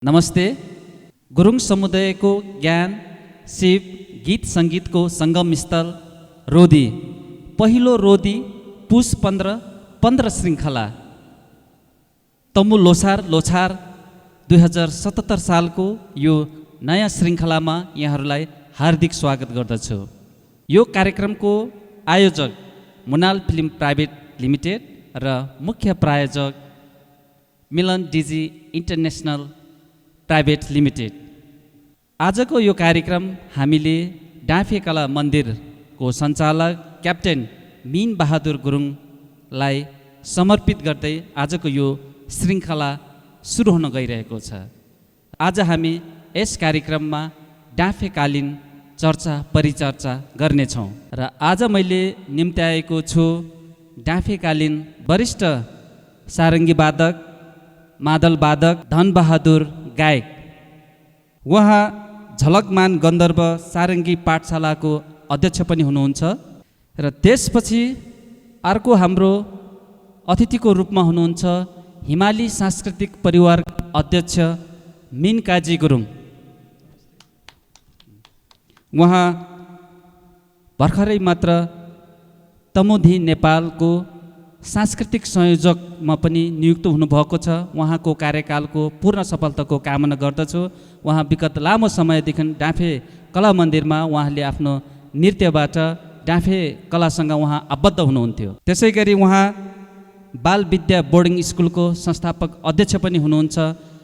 नमस्ते। गुरुङ समुदायको ज्ञान, सिप, गीत सङ्गीतको सङ्गम स्थल रोदी, पहिलो रोदी पुस 15 श्रृङ्खला तमु लोछार 2077 सालको यो नयाँ श्रृङ्खलामा यहाँहरूलाई हार्दिक स्वागत गर्दछु। यो कार्यक्रमको आयोजक मुनाल फिल्म प्राइभेट लिमिटेड र मुख्य प्रायोजक मिलन डिजी इन्टरनेसनल प्राइभेट लिमिटेड। आजको यो कार्यक्रम हामीले डाँफे कला मन्दिरको सञ्चालक क्याप्टेन मिन बहादुर गुरुङलाई समर्पित गर्दै आजको यो श्रृङ्खला सुरु हुन गइरहेको छ। आज हामी यस कार्यक्रममा डाँफेकालीन चर्चा परिचर्चा गर्नेछौँ र आज मैले निम्त्याएको छु डाँफेकालीन वरिष्ठ सारङ्गी वादक, मादल वादक, धनबहादुर गायक। उहाँ झलकमान गन्धर्व सारङ्गी पाठशालाको अध्यक्ष पनि हुनुहुन्छ र त्यसपछि अर्को हाम्रो अतिथिको रूपमा हुनुहुन्छ हिमाली सांस्कृतिक परिवार अध्यक्ष मिन काजी गुरुङ। उहाँ भर्खरै मात्र तमुधी नेपालको सांस्कृतिक संयोजकमा पनि नियुक्त हुनुभएको छ। उहाँको कार्यकालको पूर्ण सफलताको कामना गर्दछु। उहाँ विगत लामो समयदेखि डाँफे कला मन्दिरमा उहाँले आफ्नो नृत्यबाट डाँफे कलासँग उहाँ आबद्ध हुनुहुन्थ्यो। त्यसै गरी उहाँ बाल विद्या बोर्डिङ स्कुलको संस्थापक अध्यक्ष पनि हुनुहुन्छ,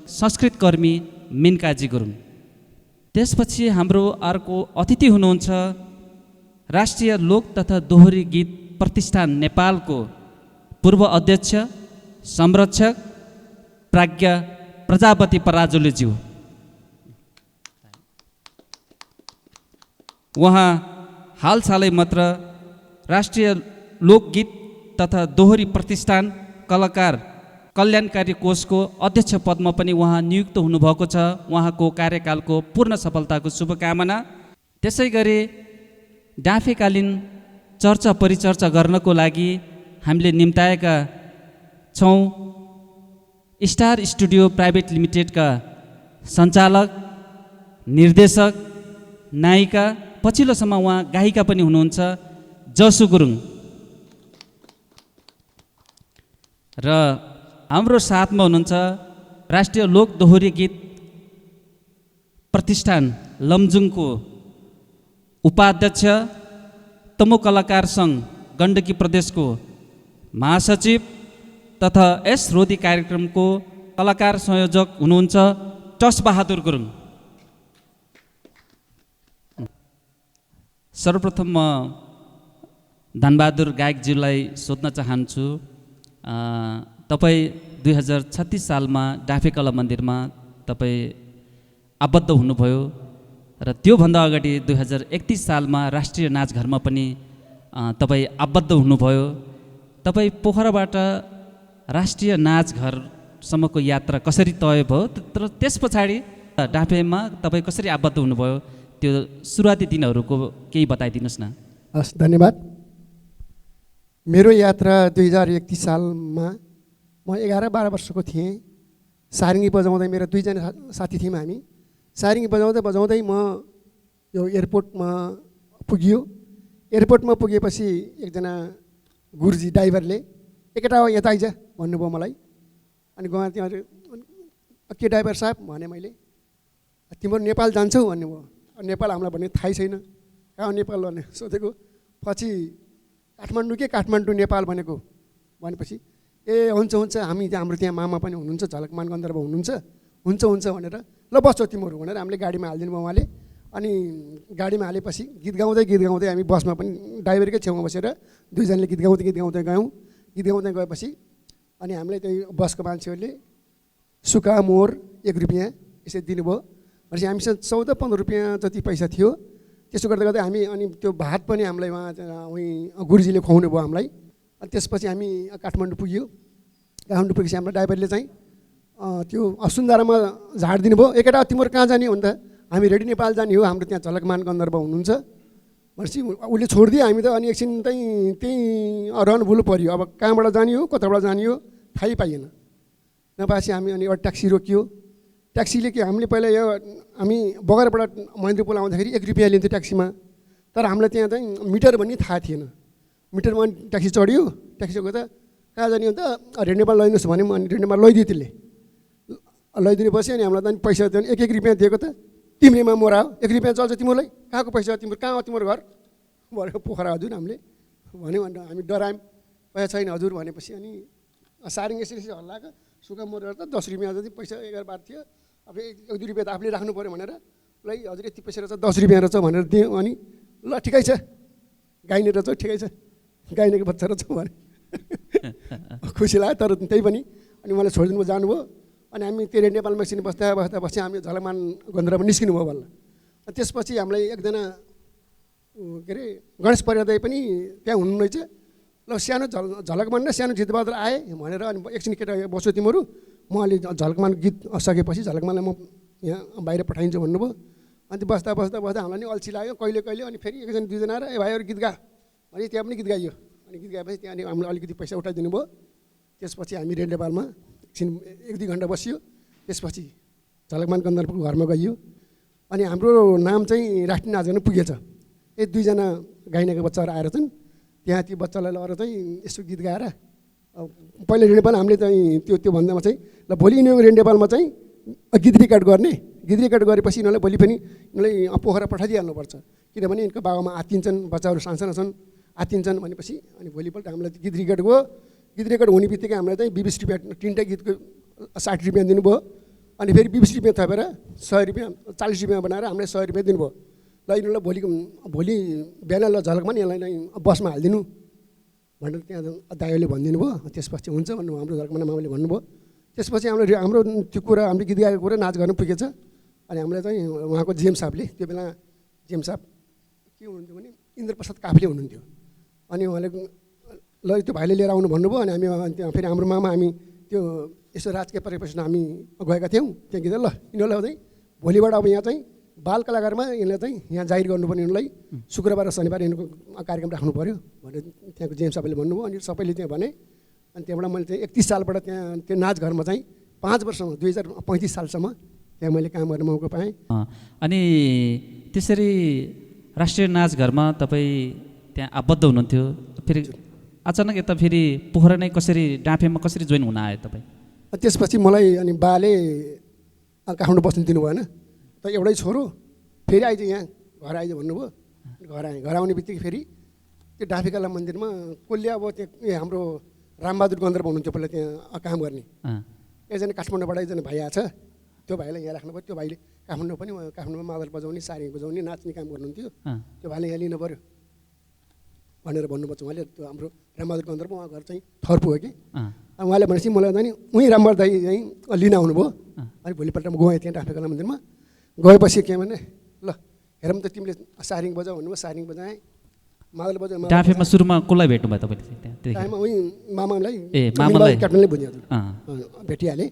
संस्कृत कर्मी मिन काजी गुरुङ। त्यसपछि हाम्रो अर्को अतिथि हुनुहुन्छ राष्ट्रिय लोक तथा दोहोरी गीत प्रतिष्ठान नेपालको पूर्व अध्यक्ष संरक्षक प्राज्ञ प्रजापति पराजुलीज्यू। उहाँ हालसालै मात्र राष्ट्रिय लोकगीत तथा दोहोरी प्रतिष्ठान कलाकार कल्याणकारी कोषको अध्यक्ष पदमा पनि उहाँ नियुक्त हुनुभएको छ। उहाँको कार्यकालको पूर्ण सफलताको शुभकामना। त्यसै गरी डाँफेकालीन चर्चा परिचर्चा गर्नको लागि हामीले निम्ताएका छौँ स्टार स्टुडियो प्राइभेट लिमिटेडका सञ्चालक, निर्देशक, नायिका, पछिल्लो समय उहाँ गायिका पनि हुनुहुन्छ जसु गुरुङ। र हाम्रो साथमा हुनुहुन्छ राष्ट्रिय लोक दोहोरी गीत प्रतिष्ठान लमजुङको उपाध्यक्ष, तमु कलाकार सङ्घ गण्डकी प्रदेशको महासचिव तथा यस रोदी कार्यक्रमको कलाकार संयोजक हुनुहुन्छ टस बहादुर गुरुङ। सर्वप्रथम म धनबहादुर गायकज्यूलाई सोध्न चाहन्छु, तपाईँ 2036 सालमा डाँफे कला मन्दिरमा तपाईँ आबद्ध हुनुभयो र त्योभन्दा अगाडि 2031 सालमा राष्ट्रिय नाचघरमा पनि तपाईँ आबद्ध हुनुभयो। तपाईँ पोखराबाट राष्ट्रिय नाचघरसम्मको यात्रा कसरी तय भयो र त्यस पछाडि डाँफेमा तपाईँ कसरी आबद्ध हुनुभयो, त्यो सुरुवाती दिनहरूको केही बताइदिनुहोस् न। हस्, धन्यवाद। मेरो यात्रा 2031 सालमा म 11-12 वर्षको थिएँ। सारङ्गी बजाउँदै मेरो दुईजना साथी थियौँ हामी। सारङ्गी बजाउँदै म यो एयरपोर्टमा पुगियो। एयरपोर्टमा पुगेपछि एकजना गुरुजी ड्राइभरले एकटा हो यता आइज भन्नुभयो मलाई। अनि गएँ त्यहाँ, के ड्राइभर साहब भने मैले, तिम्रो नेपाल जान्छौ भन्नुभयो। नेपाल हामीलाई भन्ने थाहै छैन, कहाँ नेपाल भन्ने सोधेको। पछि काठमाडौँ नेपाल भनेको भनेपछि ए हुन्छ हामी हाम्रो त्यहाँ मामा पनि हुनुहुन्छ, झलकमान गन्धर्व हुन्छ भनेर ल बस्छौ तिमीहरू भनेर हामीले गाडीमा हालिदिनु भयो उहाँले। अनि गाडीमा हालेपछि गीत गाउँदै हामी बसमा पनि ड्राइभरकै छेउमा बसेर दुईजनाले गीत गाउँदै गएपछि अनि हामीलाई त्यही बसको मान्छेहरूले सुका मोर 1 रुपियाँ यसरी दिनुभयो। भनेपछि हामीसँग 14-15 रुपियाँ जति पैसा थियो। त्यसो गर्दै हामी अनि त्यो भात पनि हामीलाई उहीँ गुरुजीले खुवाउनु भयो हामीलाई। अनि त्यसपछि हामी काठमाडौँ पुग्यो। काठमाडौँ पुगेपछि हाम्रो ड्राइभरले चाहिँ त्यो सुन्दारामा झाड दिनुभयो। एकटा तिम्रो कहाँ जाने भन्दा हामी रेडी नेपाल जाने हो, हाम्रो त्यहाँ झलकमान गन्धर्व हुनुहुन्छ भनेपछि उसले छोडिदियो। हामी त अनि एकछिन त्यहीँ रहनु भुलो पऱ्यो। अब कहाँबाट जाने हो, कताबाट जाने हो थाहै पाइएन। नपाएपछि हामी अनि एउटा ट्याक्सी रोकियो। ट्याक्सीले के हामीले पहिला यो हामी बगरबाट महेन्द्रपुल आउँदाखेरि 1 रुपियाँ लिन्थ्यो ट्याक्सीमा, तर हामीलाई त्यहाँ चाहिँ मिटर भन्ने थाहा थिएन। मिटरमा ट्याक्सी चढ्यो, ट्याक्सी गयो त कहाँ जाने अन्त रेन्डेमा लैदिनुहोस् भन्यो, अनि रेन्डेमा लैदियो त्यसले। लैदिनेपछि अनि हामीलाई त पैसा दियो, 1 रुपियाँ दिएको त तिम्रेमा मोरा हो, 1 रुपियाँ चल्छ तिमीलाई, कहाँको पैसा तिम्रो, कहाँ हो तिम्रो घर भनेको पोखरा हजुर हामीले भन्यो। भनेर हामी डरायौँ, पैसा छैन हजुर भनेपछि अनि सारिङ यसरी हल्लाएको सुक्खा मोरेर त 10 रुपियाँ जति पैसा 11 बार थियो। अब 1-2 रुपियाँ त आफूले राख्नु पऱ्यो भनेर ल हजुर यति पैसा रहेछ 10 रुपियाँ रहेछ भनेर दिएँ। अनि ल ठिकै छ गाइने रहेछ ठिकै छ गाइनेको बच्चा रहेछ भने खुसी लाग्यो। तर त्यही पनि अनि मलाई छोडिदिनु जानुभयो। अनि हामी त्यो नेपालमा एकछिन बस्दा हामी झलकमान गन्धर्वमा निस्किनु भयो बल्ल। अनि त्यसपछि हामीलाई एकजना के अरे गणेश परियार पनि त्यहाँ हुनु रहेछ। ल सानो झलकमान र सानो जितबहादुर आए भनेर अनि एकछिन केटा बस्यो तिमीहरू, म अलि झलकमान गीत सकेपछि झलकमानलाई म यहाँ बाहिर पठाइन्छु भन्नुभयो। अनि बस्दा हामीलाई नि अल्छी लाग्यो कहिले अनि फेरि एकजना दुईजना आएर ए भाइहरू गीत गा अनि त्यहाँ पनि गीत गाइयो। अनि गीत गाएपछि त्यहाँ हामीलाई अलिकति पैसा उठाइदिनु भयो। त्यसपछि हामी रेड नेपालमा एकछिन 1-2 घन्टा बसियो। त्यसपछि झलकमान गन्धर्वको घरमा गइयो। अनि हाम्रो नाम चाहिँ राष्ट्रिय नाच गर्न पुगेछ। 2जना गाइनेका बच्चाहरू आएर चाहिँ त्यहाँ त्यो बच्चालाई लगेर चाहिँ यसो गीत गाएर पहिला रेड नेपाल हामीले चाहिँ त्यो भन्दामा चाहिँ ल भोलि यिनीहरू रेड नेपालमा चाहिँ गीत रेकर्ड गर्ने, गीत रेकर्ड गरेपछि यिनीहरूलाई भोलि पनि यिनीहरूलाई पोखरा पठाइदिइहाल्नुपर्छ, किनभने यिनको बाबामा आत्तिन्छन्, बच्चाहरू सानसानो छन् आत्तिन्छन् भनेपछि। अनि भोलिपल्ट हामीलाई गीत रेकर्ड गयो। गीत रेकर्ड हुने बित्तिकै हामीलाई चाहिँ 20 रुपियाँ 3टा गीतको 60 रुपियाँ दिनुभयो। अनि फेरि 20 रुपियाँ थपेर 100 रुपियाँ 40 रुपियाँ बनाएर हामीलाई 100 रुपियाँ दिनुभयो। ल यिनीहरूलाई भोलि बिहान ल झलकमान यसलाई नै बसमा हालिदिनु भनेर त्यहाँ दाइले भनिदिनु भयो। त्यसपछि हुन्छ भन्नुभयो हाम्रो झलकमान मामाले भन्नुभयो। त्यसपछि हाम्रो त्यो कुरा हामीले गीत गाएको कुरा नाच गर्न पुगेछ। अनि हामीलाई चाहिँ उहाँको जिएम साहबले त्यो बेला जिएम साहब के हुनुहुन्थ्यो भने इन्द्रप्रसाद काफ्ले हुनुहुन्थ्यो। अनि उहाँले ल त्यो भाइले लिएर आउनु भन्नुभयो। अनि हामी त्यहाँ फेरि हाम्रो मामा हामी त्यो यसो राजकीय परिवेशमा हामी गएका थियौँ। त्यहाँ गीत ल यिनीहरूलाई चाहिँ भोलिबाट अब यहाँ चाहिँ बाल कलाकारमा यिनलाई चाहिँ यहाँ जाहिर गर्नुपर्ने, यिनलाई शुक्रबार र शनिबार यिनको कार्यक्रम राख्नु पऱ्यो भनेर त्यहाँको जिएम साहबले भन्नुभयो। अनि सबैले त्यहाँ भने। अनि त्यहाँबाट मैले चाहिँ 31 सालबाट त्यहाँ त्यो नाचघरमा चाहिँ 5 वर्षसम्म 2035 सालसम्म त्यहाँ मैले काम गर्ने मौका पाएँ। अनि त्यसरी राष्ट्रिय नाचघरमा तपाईँ त्यहाँ आबद्ध हुनुहुन्थ्यो, फेरि अचानक यता फेरि पोखरा नै कसरी डाँफेमा कसरी जोइन हुन आयो तपाईँ? त्यसपछि मलाई अनि बाले काठमाडौँ बस्नु दिनु भएन त, एउटै छोरो फेरि आइज यहाँ घर आइज भन्नुभयो। घर आएँ। घर आउने बित्तिकै फेरि त्यो डाँफेकाला मन्दिरमा कसले अब त्यहाँ हाम्रो रामबहादुर गन्धर्व हुनुहुन्थ्यो पहिला त्यहाँ काम गर्ने। एकजना काठमाडौँबाट एकजना भाइ आएछ, त्यो भाइलाई यहाँ राख्नु पऱ्यो। त्यो भाइले काठमाडौँमा मादल बजाउने सारी बजाउने नाच्ने काम गर्नुहुन्थ्यो। त्यो भाइले यहाँ लिनु पऱ्यो भनेर भन्नुपर्छ। उहाँले त्यो हाम्रो रामबहादुर गन्धर्व उहाँ घर चाहिँ थर्पु हो कि। उहाँले भनेपछि मलाई नि उहीँ रामबहादुर दाइ यहीँ लिन आउनुभयो। अनि भोलिपल्ट म गएँ त्यहाँ डाँफेकाला मन्दिरमा। गएपछि के भने ल हेरौँ त तिमीले सारिङ बजाऊ भन्नुभयो। सारिङ बजाएँ, मादल बजाएँ। डाँफेमा सुरुमा कसलाई भेट्नुभयो तपाईँले? टाइममा उहीँ मामालाई मामालाई क्याप्टनले बुझ्यो भेटिहालेँ।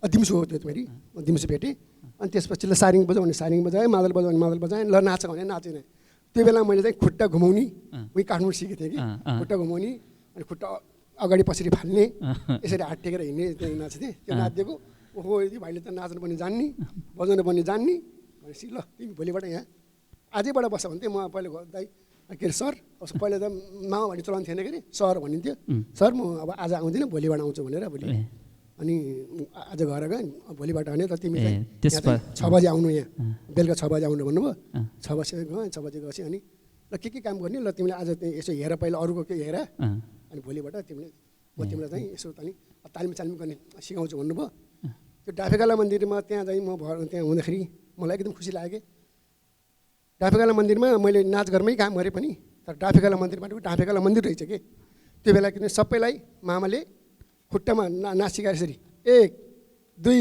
दिम्सु हो त्यो फेरि दिम्सु भेटेँ। अनि त्यसपछि ल सारिङ बजाऊ भने सारिङ बजाएँ, मादल बजाऊ भने मादल बजाएँ। ल नाच भने नाचेन। त्यो बेला मैले चाहिँ खुट्टा घुमाउने उहीँ काठमाडौँ सिकेको थिएँ कि। खुट्टा घुमाउने अनि खुट्टा अगाडि पछाडि फाल्ने, यसरी हात टेकेर हिँड्ने त्यही नाच्थेँ। त्यो नाचिदिएको ओहो यदि भाइले त नाच्नु पनि जान्ने बजाउनु पनि जान्ने भनेपछि ल तिमी भोलिबाट यहाँ आजैबाट बस्छ भन्थेँ। म पहिला दाइ के अरे सर पहिला त मामा भन्ने चलन थिएन के अरे सर भनिन्थ्यो। सर म अब आज आउँदिनँ भोलिबाट आउँछु भनेर भोलि। अनि आज घर गएँ भोलिबाट भने त तिमी चाहिँ 6 बजी आउनु, यहाँ बेलुका 6 बजी आउनु भन्नुभयो। 6 बजी गएँ। 6 बजी गएपछि अनि ल के काम गर्ने ल तिमीले आज यसो हेर पहिला अरूको के हेर अनि भोलिबाट तिमीले म तिमीलाई चाहिँ यसो तालिम गर्ने सिकाउँछु भन्नुभयो। त्यो डाँफेकाला मन्दिरमा त्यहाँ चाहिँ म त्यहाँ हुँदाखेरि मलाई एकदम खुसी लाग्यो कि डाँफेकाला मन्दिरमा मैले नाचघरमै काम गरेँ पनि, तर डाँफेकाला मन्दिरमा डाँफेकाला मन्दिर रहेछ कि त्यो बेला किन सबैलाई मामाले खुट्टामा नाच सिकाएर यसरी 1 2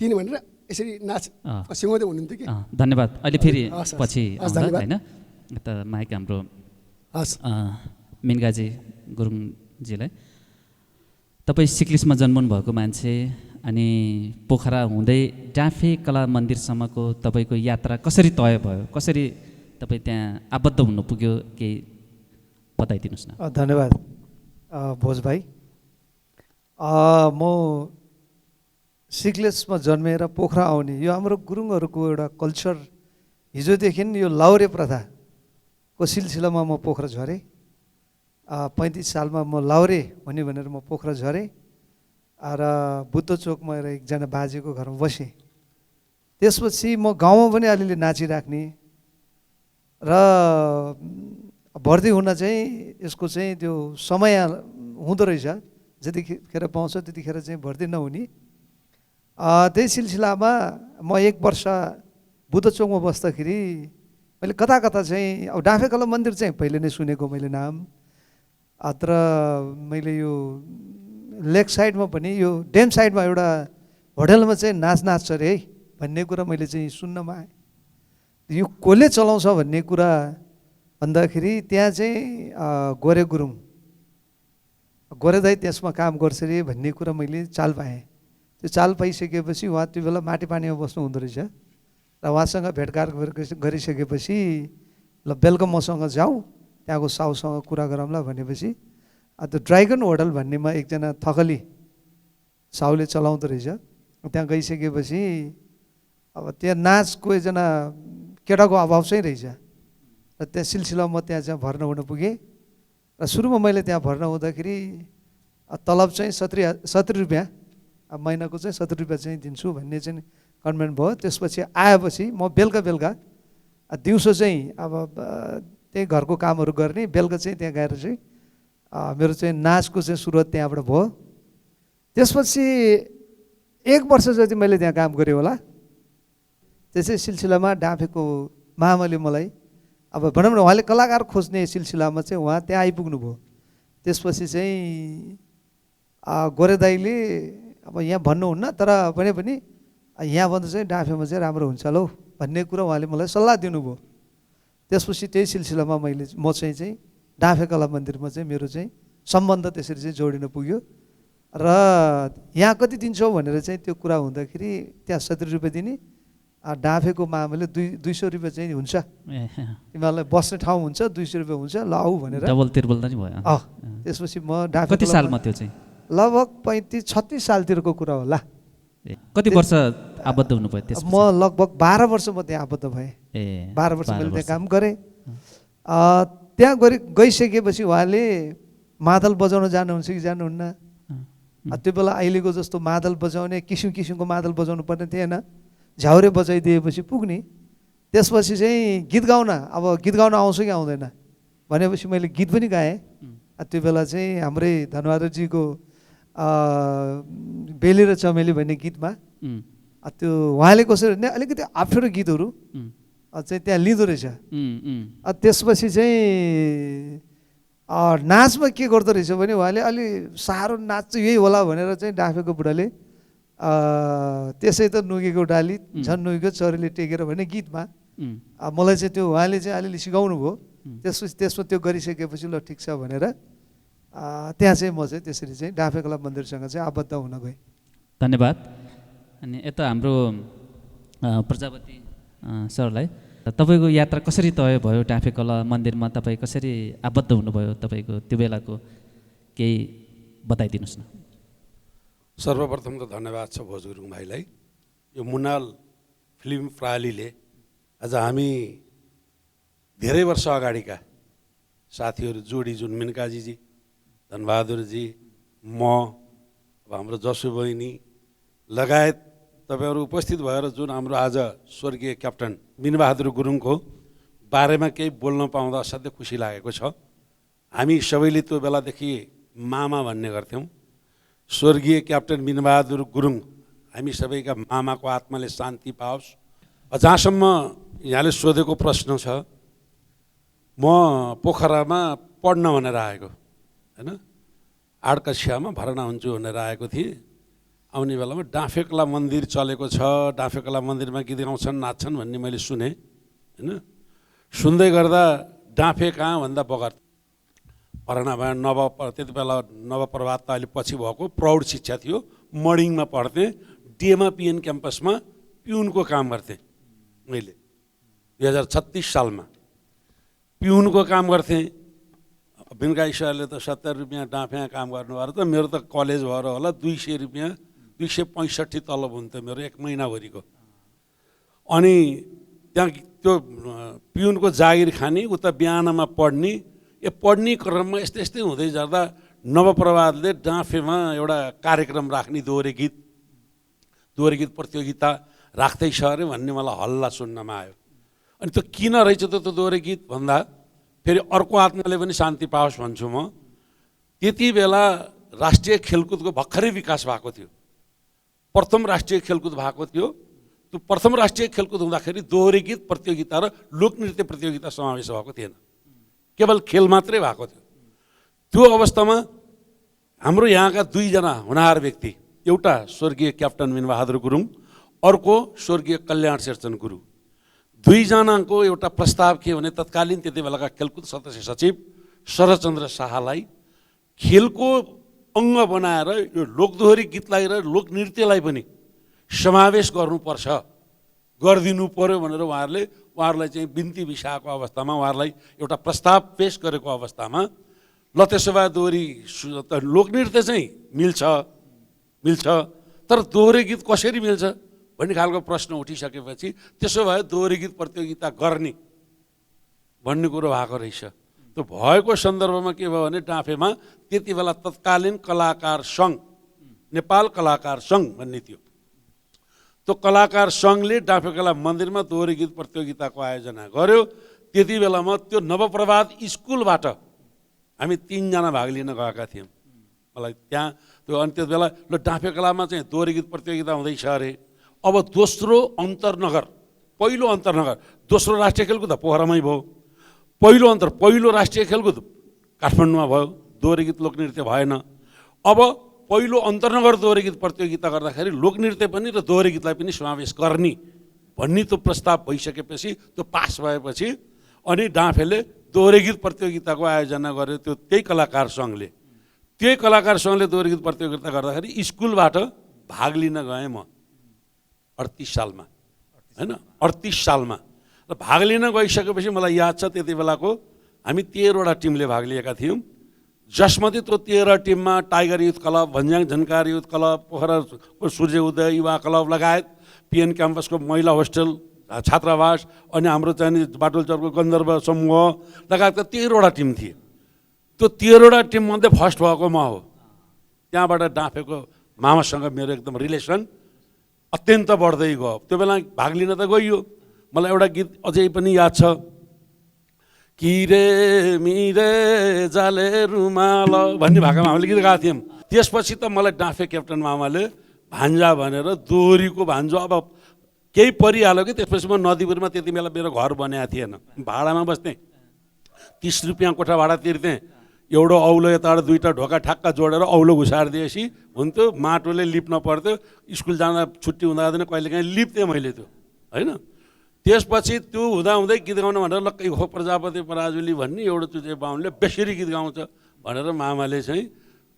3 भनेर यसरी नाच सिकाउँदै हुनुहुन्थ्यो कि। धन्यवाद। अहिले फेरि पछि होइन त माइक हाम्रो मिनगाजी गुरुङजीलाई। तपाईँ सिक्लिसमा जन्मनु भएको मान्छे, अनि पोखरा हुँदै डाँफे कला मन्दिरसम्मको तपाईँको यात्रा कसरी तय भयो, कसरी तपाईँ त्यहाँ आबद्ध हुनु पुग्यो, केही बताइदिनुहोस् न। धन्यवाद भोज भाइ। म सिक्लेसमा जन्मेर पोखरा आउने यो हाम्रो गुरुङहरूको एउटा कल्चर। हिजोदेखि यो लाउरे प्रथाको सिलसिलामा म पोखरा झरेँ। 35 सालमा म लाउरे हुने भनेर म पोखरा झरेँ र बुद्ध चोकमा एकजना बाजेको घरमा बसेँ। त्यसपछि म गाउँमा पनि अलिअलि नाचिराख्ने र भर्ती हुन चाहिँ यसको चाहिँ त्यो समय हुँदो रहेछ। जतिखेर पाउँछ त्यतिखेर चाहिँ भर्ती नहुने। त्यही सिलसिलामा म 1 वर्ष बुद्ध चोकमा बस्दाखेरि मैले कता कता चाहिँ अब डाँफेकला मन्दिर चाहिँ पहिले नै सुनेको मैले नाम। अत्र मैले यो लेक साइडमा पनि यो ड्याम साइडमा एउटा होटलमा चाहिँ नाच्छ अरे है भन्ने कुरा मैले चाहिँ सुन्नमा आएँ। यो कसले चलाउँछ भन्ने कुरा भन्दाखेरि त्यहाँ चाहिँ गोरे गुरुङ गोरे दाइ त्यसमा काम गर्छ अरे भन्ने कुरा मैले चाल पाएँ। त्यो चाल पाइसकेपछि उहाँ त्यो बेला माटी पानीमा बस्नु हुँदो रहेछ र उहाँसँग भेटघाट गरिसकेपछि ल बेलुका मसँग जाउँ त्यहाँको साउसँग कुरा गरौँला भनेपछि त्यो ड्राइगन होटल भन्नेमा एकजना थकली साउले चलाउँदो रहेछ। त्यहाँ गइसकेपछि अब त्यहाँ नाचको एकजना केटाको अभाव चाहिँ रहेछ र त्यहाँ सिलसिलामा म त्यहाँ चाहिँ भर्ना हुन पुगेँ र सुरुमा मैले त्यहाँ भर्ना हुँदाखेरि तलब चाहिँ 70 रुपियाँ महिनाको चाहिँ 70 रुपियाँ चाहिँ दिन्छु भन्ने चाहिँ कन्भेन्ट भयो। त्यसपछि आएपछि म बेलुका दिउँसो चाहिँ अब त्यही घरको कामहरू गर्ने, बेलुका चाहिँ त्यहाँ गएर चाहिँ मेरो चाहिँ नाचको चाहिँ सुरुवात त्यहाँबाट भयो। त्यसपछि 1 वर्ष जति मैले त्यहाँ काम गरेँ होला। त्यसै सिलसिलामा डाँफेको मामाले मलाई अब भनौँ न उहाँले कलाकार खोज्ने सिलसिलामा चाहिँ उहाँ त्यहाँ आइपुग्नु भयो। त्यसपछि चाहिँ गोरे दाइले अब यहाँ भन्नुहुन्न तर भने पनि यहाँभन्दा चाहिँ डाँफेमा चाहिँ राम्रो हुन्छ ल भन्ने कुरा उहाँले मलाई सल्लाह दिनुभयो। त्यसपछि त्यही सिलसिलामा म चाहिँ डाँफे कला मन्दिरमा चाहिँ मेरो चाहिँ सम्बन्ध त्यसरी चाहिँ जोडिन पुग्यो र यहाँ कति दिन्छौ भनेर चाहिँ त्यो कुरा हुँदाखेरि त्यहाँ 70 रुपियाँ दिने, डाँफेको मामाले 200 रुपियाँ चाहिँ हुन्छ, तिमीहरूलाई बस्ने ठाउँ हुन्छ, 200 रुपियाँ हुन्छ, ल आऊ भनेर डबल तिर्बल त नि भयो। त्यसपछि म डाँफे कति सालमा त्यो चाहिँ लगभग 35-36 सालतिरको कुरा होला। कति वर्ष आबद्ध हुनुभयो त्यसपछि? म लगभग 12 वर्ष म त्यहाँ आबद्ध भएँ। 12 वर्ष मैले त्यहाँ काम गरेँ। त्यहाँ गइसकेपछि उहाँले मादल बजाउन जानुहुन्छ कि जानुहुन्न? त्यो बेला अहिलेको जस्तो मादल बजाउने किसिम किसिमको मादल बजाउनु पर्ने थिएन, झ्याउरे बजाइदिएपछि पुग्ने। त्यसपछि चाहिँ गीत गाउन, अब गीत गाउन आउँछ कि आउँदैन भनेपछि मैले गीत पनि गाएँ। त्यो बेला चाहिँ हाम्रै धनबहादुरजीको बेली र चमेली भन्ने गीतमा त्यो उहाँले कसरी नै अलिकति अप्ठ्यारो गीतहरू चाहिँ त्यहाँ लिँदो रहेछ। त्यसपछि चाहिँ नाचमा के गर्दो रहेछ भने उहाँले अलि साह्रो नाच चाहिँ यही होला भनेर चाहिँ डाँफेको बुढाले त्यसै त नुगेको डाली झन् नुगेको चरीले टेकेर भन्ने गीतमा मलाई चाहिँ त्यो उहाँले चाहिँ अलिअलि सिकाउनु भयो। त्यसपछि त्यसमा त्यो गरिसकेपछि ल ठिक छ भनेर त्यहाँ चाहिँ म चाहिँ त्यसरी चाहिँ डाँफे कला मन्दिरसँग चाहिँ आबद्ध हुन गएँ। धन्यवाद। अनि यता हाम्रो प्रजापति सरलाई तपाईँको यात्रा कसरी तय भयो? डाँफे कला मन्दिरमा तपाईँ कसरी आबद्ध हुनुभयो? तपाईँको त्यो बेलाको केही बताइदिनुहोस् न। सर्वप्रथम त धन्यवाद छ भोज गुरुङ भाइलाई। यो मुनाल फिल्म प्रणालीले आज हामी धेरै वर्ष अगाडिका साथीहरू जोडी जुन मिनकाजीजी, धनबहादुरजी, म, अब हाम्रो जसु बहिनी लगायत तपाईँहरू उपस्थित भएर जुन हाम्रो आज स्वर्गीय क्याप्टन मिनबहादुर गुरुङको बारेमा केही बोल्न पाउँदा असाध्यै खुसी लागेको छ। हामी सबैले त्यो बेलादेखि मामा भन्ने गर्थ्यौँ। स्वर्गीय क्याप्टन मिनबहादुर गुरुङ हामी सबैका मामाको आत्माले शान्ति पाओस्। जहाँसम्म यहाँले सोधेको प्रश्न छ, म पोखरामा पढ्न भनेर आएको होइन, 8 कक्षामा भर्ना हुन्छु भनेर आएको थिएँ। आउने बेलामा डाँफे कला मन्दिर चलेको छ, डाँफे कला मन्दिरमा गीत गाउँछन् नाच्छन् भन्ने मैले सुनेँ होइन। सुन्दै गर्दा डाँफे कहाँ भन्दा बगर भर्ना भयो। त्यति बेला नवप्रभात त अहिले पछि भएको प्रौढ शिक्षा थियो, मर्निङमा पढ्थेँ। डिएमा पिएन क्याम्पसमा पिउनको काम गर्थेँ मैले 2036 सालमा पिउनको काम गर्थेँ। बिनकाई सरले त 70 रुपियाँ डाँफेमा काम गर्नुभयो त मेरो त कलेज भएर होला 200 रुपियाँ 265 तलब हुन्थ्यो मेरो 1 महिनाभरिको। अनि त्यहाँ त्यो पिउनको जागिर खाने, उता बिहानमा पढ्ने, पढ्ने क्रममा यस्तै यस्तै हुँदै जाँदा नवप्रभातले डाँफेमा एउटा कार्यक्रम राख्ने दोहोरे गीत प्रतियोगिता राख्दैछ अरे भन्ने मलाई हल्ला सुन्नमा आयो। अनि त्यो किन रहेछ त त्यो दोहोरे गीत भन्दा फेरि अर्को आत्माले पनि शान्ति पाओस् भन्छु म। त्यति बेला राष्ट्रिय खेलकुदको भर्खरै विकास भएको थियो, प्रथम राष्ट्रिय खेलकुद भएको थियो। त्यो प्रथम राष्ट्रिय खेलकुद हुँदाखेरि दोहोरे गीत प्रतियोगिता र लोकनृत्य प्रतियोगिता समावेश भएको थिएन, केवल खेल मात्रै भएको थियो। त्यो अवस्थामा हाम्रो यहाँका 2 जना हुनहार व्यक्ति, एउटा स्वर्गीय क्याप्टन मिनबहादुर गुरुङ, अर्को स्वर्गीय कल्याण शेरचन गुरु, 2 जनाको एउटा प्रस्ताव के भने तत्कालीन त्यति बेलाका खेलकुद सदस्य सचिव शरदचन्द्र शाहलाई खेलको अङ्ग बनाएर यो लोकदोहोरी गीतलाई र लोकनृत्यलाई पनि समावेश गर्नुपर्छ, गरिदिनु पर्यो भनेर उहाँहरूलाई चाहिँ बिन्ती बिसाएको अवस्थामा, उहाँहरूलाई एउटा प्रस्ताव पेश गरेको अवस्थामा ल त्यसो भए दोहोरी लोकनृत्य चाहिँ मिल्छ तर दोहोरे गीत कसरी मिल्छ भन्ने खालको प्रश्न उठिसकेपछि त्यसो भए दोहोरे गीत प्रतियोगिता गर्ने भन्ने कुरो भएको रहेछ। त्यो भएको सन्दर्भमा के भयो भने डाँफेमा त्यति बेला तत्कालीन कलाकार सङ्घ, नेपाल कलाकार सङ्घ भन्ने थियो। त्यो कलाकार सङ्घले डाँफे कला मन्दिरमा दोहोरे गीत प्रतियोगिताको आयोजना गर्यो। त्यति बेलामा त्यो नवप्रभात स्कुलबाट हामी 3 जना भाग लिन गएका थियौँ। मलाई त्यहाँ त्यो अनि त्यति बेला ल डाँफे कलामा चाहिँ दोहोरे गीत प्रतियोगिता हुँदैछ अरे। अब दोस्रो अन्तरनगर, पहिलो अन्तरनगर, दोस्रो राष्ट्रिय खेलकुद त पोखरामै भयो, पहिलो राष्ट्रिय खेलकुद काठमाडौँमा भयो, दोहोरे गीत लोकनृत्य भएन। अब पहिलो अन्तरनगर दोहोरे गीत प्रतियोगिता गर्दाखेरि लोकनृत्य पनि र दोहोरे गीतलाई पनि समावेश गर्ने भन्ने त्यो प्रस्ताव भइसकेपछि, त्यो पास भएपछि अनि डाँफेले दोहोरे गीत प्रतियोगिताको आयोजना गर्यो। त्यही कलाकार सङ्घले दोहोरे गीत प्रतियोगिता गर्दाखेरि स्कुलबाट भाग लिन गएँ म 38 सालमा, होइन 38 सालमा। र भाग लिन गइसकेपछि मलाई याद छ त्यति बेलाको हामी 13वटा टिमले भाग लिएका थियौँ, जसमध्ये त्यो 13 टिममा टाइगर युथ क्लब, भन्ज्याङ झन्कार युथ क्लब, पोखराको सूर्य उदय युवा क्लब लगायत पिएन क्याम्पसको महिला होस्टेल छात्रावास अनि हाम्रो चाहिँ बाटोलचरको गन्धर्व समूह लगायतका 13वटा टिम थिए। त्यो 13वटा टिममध्ये फर्स्ट भएको म हो। त्यहाँबाट डाँफेको मामासँग मेरो एकदम रिलेसन अत्यन्त बढ्दै गयो। त्यो बेला भाग लिन त गइयो। मलाई एउटा गीत अझै पनि याद छ, किरे मिरे जाले रुमाल भन्ने भाकामा हामीले गीत गाएको थियौँ। त्यसपछि त मलाई डाँफे क्याप्टन मामाले भान्जा भनेर दोहोरीको भान्जो अब केही परिहाल्यो कि त्यसपछि म नदीपुरमा त्यति बेला मेरो घर बनाएको थिएन, भाडामा बस्थेँ, 30 रुपियाँ कोठा भाडा तिर्थेँ। एउटा औलो यताबाट 2टा ढोका ठ्याक्क जोडेर औलो घुसार दिएपछि हुन्थ्यो, माटोले लिप्न पर्थ्यो। स्कुल जाँदा छुट्टी हुँदा कहिलेकाहीँ लिप्थेँ मैले त्यो, होइन। त्यसपछि त्यो हुँदाहुँदै गीत गाउन भनेर लक्कै हो प्रजापति पराजुली भन्ने एउटा चुजे बाहुनले बेसरी गीत गाउँछ भनेर मामाले चाहिँ,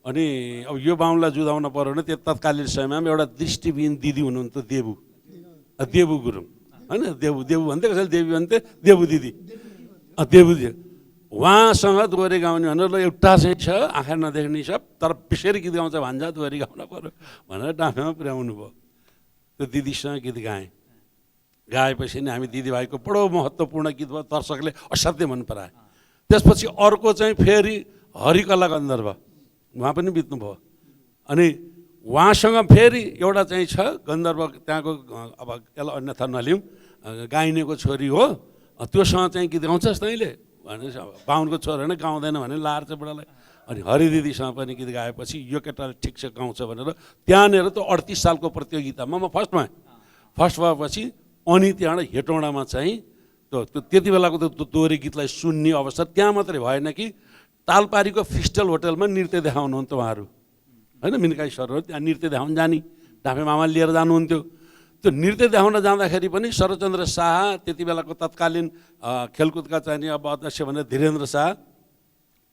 अनि अब यो बाहुनलाई जुदाउन पर्यो भने त्यो तत्कालीन समयमा एउटा दृष्टिविहीन दिदी हुनुहुन्थ्यो, देबु गुरुङ, होइन। देबु भन्थे, कसैले देवी भन्थे, देबु दिदी, उहाँसँग दोहोरी गाउने भनेर ल एउटा चाहिँ छ, आँखा नदेख्ने छ तर बेसरी गीत गाउँछ भान्जा, दोहोरी गाउन पर्यो भनेर डाँफेमा पुर्याउनु भयो। त्यो दिदीसँग गीत गाएपछि नि हामी दिदीभाइको बडो महत्त्वपूर्ण गीत भयो, दर्शकले असाध्यै मन पराए। त्यसपछि अर्को चाहिँ फेरि हरिकला गन्धर्व, उहाँ पनि बित्नुभयो। अनि उहाँसँग फेरि एउटा चाहिँ छ गन्धर्व, त्यहाँको अब त्यसलाई अन्यथा नलिउँ, गाइनेको छोरी हो, त्योसँग चाहिँ गीत गाउँछस् तैँले भने बाहुनको छोरा होइन गाउँदैन भने लाएर चाहिँ बुढालाई। अनि हरिदिदीसँग पनि गीत गाएपछि यो केटाले ठिकसे गाउँछ भनेर त्यहाँनिर त 38 सालको प्रतियोगितामा म फर्स्ट भएपछि अनि त्यहाँबाट हेटौँडामा चाहिँ त्यति बेलाको त्यो दोहोरी गीतलाई सुन्ने अवसर त्यहाँ मात्रै भएन कि तालपारीको फिस्टल होटलमा नृत्य देखाउनुहुन्थ्यो उहाँहरू, होइन। मिनकाई सरहरू त्यहाँ नृत्य देखाउन जाने, डाँफे मामा लिएर जानुहुन्थ्यो। त्यो नृत्य देखाउन जाँदाखेरि पनि शरदचन्द्र शाह, त्यति बेलाको तत्कालीन खेलकुदका चाहिँ अब अध्यक्ष भनेर धीरेन्द्र शाह,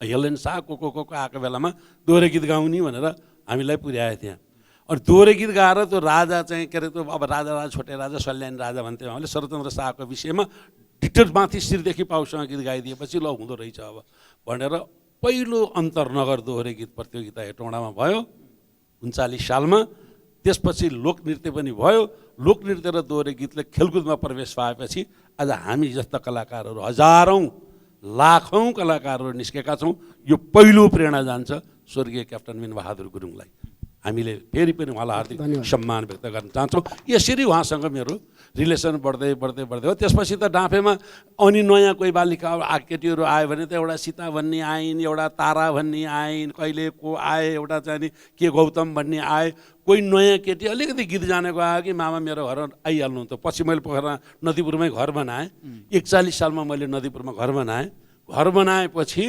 हेलेन शाह को आएको बेलामा दोहोरे गीत गाउने भनेर हामीलाई पुर्याए त्यहाँ। अनि दोहोरे गीत गाएर त्यो राजा चाहिँ के अरे त्यो अब राजा छोटे राजा सल्यानी राजा भन्थ्यो हामीले शरदचन्द्र शाहको विषयमा डिटेल माथि शिरदेखि पाउसँग गीत गाइदिएपछि ल हुँदो रहेछ अब भनेर पहिलो अन्तरनगर दोहोरे गीत प्रतियोगिता हेटौँडामा भयो 39 सालमा। त्यसपछि लोकनृत्य पनि भयो। लोकनृत्य र दोहोरी गीतले खेलकुदमा प्रवेश पाएपछि आज हामी जस्ता कलाकारहरू हजारौँ लाखौँ कलाकारहरू निस्केका छौँ। यो पहिलो प्रेरणा जान्छ स्वर्गीय क्याप्टन मिन बहादुर गुरुङलाई। हामीले फेरि पनि उहाँलाई हार्दिक सम्मान व्यक्त गर्न चाहन्छौँ। यसरी उहाँसँग मेरो रिलेसन बढ्दै बढ्दै बढ्दै हो। त्यसपछि त डाँफेमा अनि नयाँ कोही बालिका केटीहरू आयो भने त एउटा सीता भन्ने आइन्, एउटा तारा भन्ने आइन्, कहिले को आए, एउटा चाहिँ नि के गौतम भन्ने आए, कोही नयाँ केटी अलिकति गीत जानेको आयो कि मामा मेरो घर आइहाल्नु त। पछि मैले पोखरा नदीपुरमै घर बनाएँ। 41 सालमा मैले नदीपुरमा घर बनाएँ। घर बनाएपछि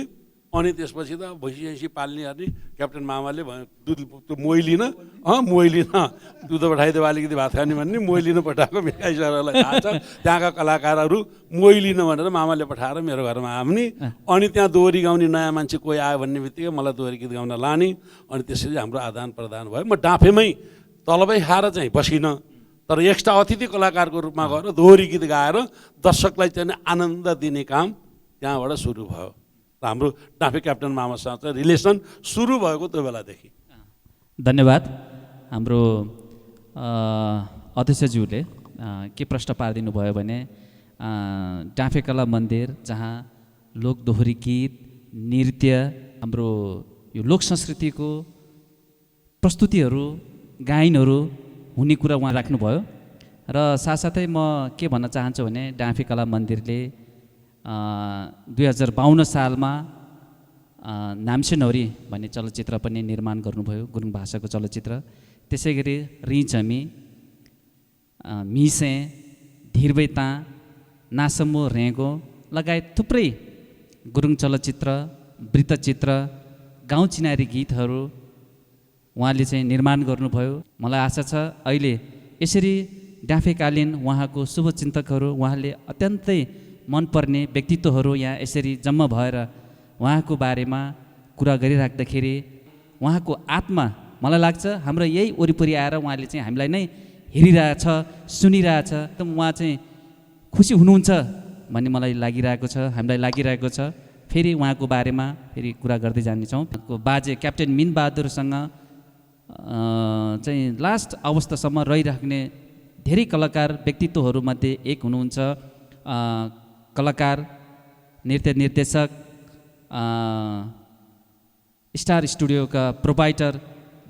अनि त्यसपछि त भैँसी पाल्ने अनि क्याप्टन मामाले दुध त्यो मोइलिन मोइलिन दुध पठाइदियो अलिकति भात खाने भन्ने मोइलिन पठाएको मिठाई सरलाई थाहा छ। त्यहाँका कलाकारहरू मोइलिन भनेर मामाले पठाएर मेरो घरमा आउने। अनि त्यहाँ दोहोरी गाउने नयाँ मान्छे कोही आयो भन्ने बित्तिकै मलाई दोहोरी गीत गाउन लाने। अनि त्यसरी हाम्रो आदान प्रदान भयो। म डाँफेमै तलबै खाएर चाहिँ बसिनँ, तर एक्स्ट्रा अतिथि कलाकारको रूपमा गएर दोहोरी गीत गाएर दर्शकलाई चाहिँ आनन्द दिने काम त्यहाँबाट सुरु भयो। हाम्रो डाँफे क्याप्टन मामासँग चाहिँ रिलेसन सुरु भएको त्यो बेलादेखि। धन्यवाद। हाम्रो अध्यक्षज्यूले के प्रश्न पारिदिनु भयो भने डाँफे कला मन्दिर जहाँ लोक दोहोरी गीत, नृत्य, हाम्रो यो लोक संस्कृतिको प्रस्तुतिहरू, गायनहरू हुने कुरा उहाँ राख्नुभयो। र साथसाथै म के भन्न चाहन्छु भने डाँफे कला मन्दिरले 2052 सालमा नाम्से नौरी भन्ने चलचित्र पनि निर्माण गर्नुभयो, गुरुङ भाषाको चलचित्र। त्यसै गरी रिचमी, मिसे, धिरबैता, नासमो रेगो लगायत थुप्रै गुरुङ चलचित्र, वृत्तचित्र, गाउँ चिनारी गीतहरू उहाँले चाहिँ निर्माण गर्नुभयो। मलाई आशा छ अहिले यसरी डाँफेकालीन उहाँको शुभचिन्तकहरू, उहाँले अत्यन्तै मनपर्ने व्यक्तित्वहरू यहाँ यसरी जम्मा भएर उहाँको बारेमा कुरा गरिराख्दाखेरि उहाँको आत्मा मलाई लाग्छ हाम्रो यही वरिपरि आएर उहाँले चाहिँ हामीलाई नै हेरिरहेछ, सुनिरहेछ। एकदम उहाँ चाहिँ खुसी हुनुहुन्छ भन्ने मलाई लागिरहेको छ, हामीलाई लागिरहेको छ। फेरि उहाँको बारेमा फेरि कुरा गर्दै जानेछौँ। बाजे क्याप्टेन मिन बहादुरसँग चाहिँ लास्ट अवस्थासम्म रहिराख्ने धेरै कलाकार व्यक्तित्वहरूमध्ये एक हुनुहुन्छ कलाकार, नृत्य निर्देशक, स्टार स्टुडियोका प्रोभाइडर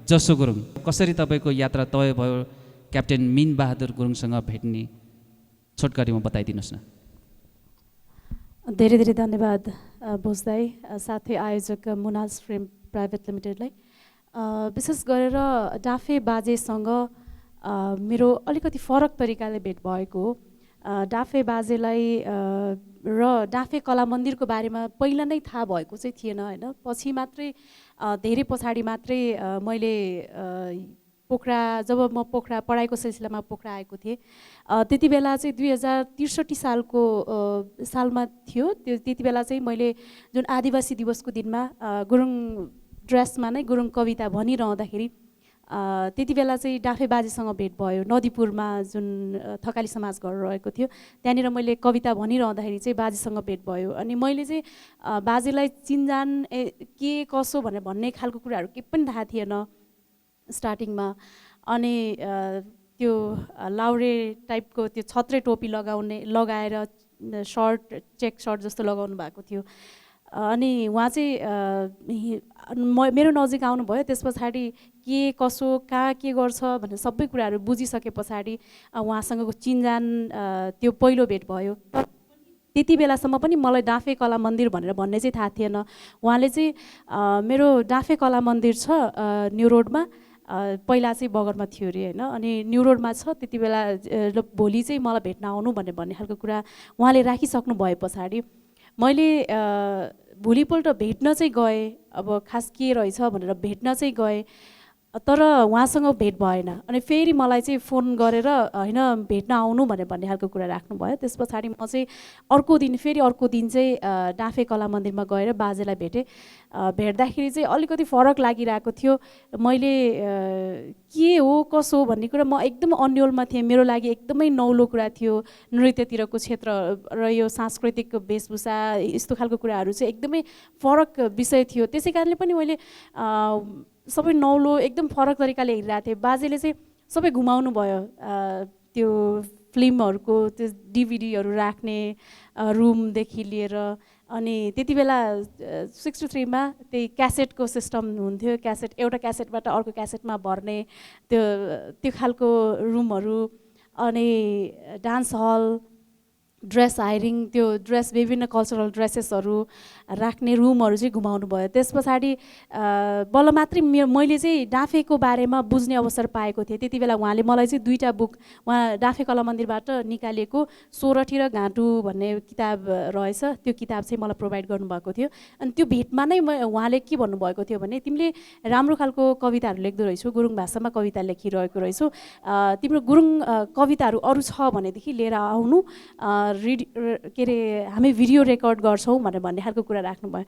जसो गुरुङ। कसरी तपाईँको यात्रा तय भयो क्याप्टेन मिन बहादुर गुरुङसँग भेट्ने, छोटकरीमा बताइदिनुहोस् न। धेरै धेरै धन्यवाद बोस दाई, साथै आयोजक मुनाज फिल्म प्राइभेट लिमिटेडलाई। विशेष गरेर डाँफे बाजेसँग मेरो अलिकति फरक तरिकाले भेट भएको हो। डाँफे बाजेलाई र डाँफे कला मन्दिरको बारेमा पहिला नै थाहा भएको चाहिँ थिएन होइन। पछि मात्रै धेरै पछाडि मात्रै मैले पोखरा, जब म पोखरा पढाइको सिलसिलामा पोखरा आएको थिएँ त्यति बेला चाहिँ 2063 सालमा थियो। त्यति बेला चाहिँ मैले जुन आदिवासी दिवसको दिनमा गुरुङ ड्रेसमा नै गुरुङ कविता भनिरहँदाखेरि त्यति बेला चाहिँ डाँफे बाजेसँग भेट भयो। नदीपुरमा जुन थकाली समाज घर रहेको थियो त्यहाँनिर मैले कविता भनिरहँदाखेरि चाहिँ बाजेसँग भेट भयो। अनि मैले चाहिँ बाजेलाई चिनजान के कसो भनेर भन्ने खालको कुराहरू केही पनि थाहा थिएन स्टार्टिङमा। अनि त्यो लाउरे टाइपको त्यो छत्रे टोपी लगाएर सर्ट, चेक सर्ट जस्तो लगाउनु भएको थियो। अनि उहाँ चाहिँ मेरो नजिक आउनुभयो। त्यस पछाडि के कसो कहाँ के गर्छ भनेर सबै कुराहरू बुझिसके पछाडि उहाँसँगको चिनजान त्यो पहिलो भेट भयो। त्यति बेलासम्म पनि मलाई डाँफे कला मन्दिर भनेर भन्ने चाहिँ थाहा थिएन। उहाँले चाहिँ मेरो डाँफे कला मन्दिर छ न्यू रोडमा, पहिला चाहिँ बगरमा थियो अरे होइन, अनि न्यू रोडमा छ, त्यति बेला भोलि चाहिँ मलाई भेट्न आउनु भन्ने खालको कुरा उहाँले राखिसक्नु भए पछाडि मैले भोलिपल्ट भेट्न चाहिँ गएँ। अब खास के रहेछ भनेर भेट्न चाहिँ गएँ, तर उहाँसँग भेट भएन। अनि फेरि मलाई चाहिँ फोन गरेर होइन भेट्न आउनु भन्ने खालको कुरा राख्नुभयो। त्यस पछाडि म चाहिँ अर्को दिन चाहिँ डाँफे कला मन्दिरमा गएर बाजेलाई भेटेँ। भेट्दाखेरि चाहिँ अलिकति फरक लागिरहेको थियो। मैले के हो कसो भन्ने कुरा म एकदम अन्योलमा थिएँ। मेरो लागि एकदमै नौलो कुरा थियो। नृत्यतिरको क्षेत्र र यो सांस्कृतिक वेशभूषा यस्तो खालको कुराहरू चाहिँ एकदमै फरक विषय थियो। त्यसै कारणले पनि मैले सबै नौलो एकदम फरक तरिकाले हेरिरहेको थिएँ। बाजेले चाहिँ सबै घुमाउनु भयो त्यो फिल्महरूको त्यो डिभिडीहरू राख्ने रुमदेखि लिएर। अनि त्यति बेला 63 त्यही क्यासेटको सिस्टम हुन्थ्यो, एउटा क्यासेटबाट अर्को क्यासेटमा भर्ने त्यो खालको रुमहरू। अनि डान्स हल, ड्रेस हायरिङ, त्यो ड्रेस विभिन्न कल्चरल ड्रेसेसहरू राख्ने रुमहरू चाहिँ घुमाउनु भयो। त्यस पछाडि बल्ल मात्रै मैले चाहिँ डाँफेको बारेमा बुझ्ने अवसर पाएको थिएँ। त्यति बेला उहाँले मलाई चाहिँ 2टा बुक उहाँ डाँफे कला मन्दिरबाट निकालिएको सोरठी र घाँटु भन्ने किताब रहेछ, त्यो किताब चाहिँ मलाई प्रोभाइड गर्नुभएको थियो। अनि त्यो भेटमा नै उहाँले के भन्नुभएको थियो भने तिमीले राम्रो खालको कविताहरू लेख्दो रहेछौ, गुरुङ भाषामा कविता लेखिरहेको रहेछौ, तिम्रो गुरुङ कविताहरू अरू छ भनेदेखि लिएर आउनु, के अरे हामी भिडियो रेकर्ड गर्छौँ भनेर भन्ने खालको कुरा राख्नुभयो।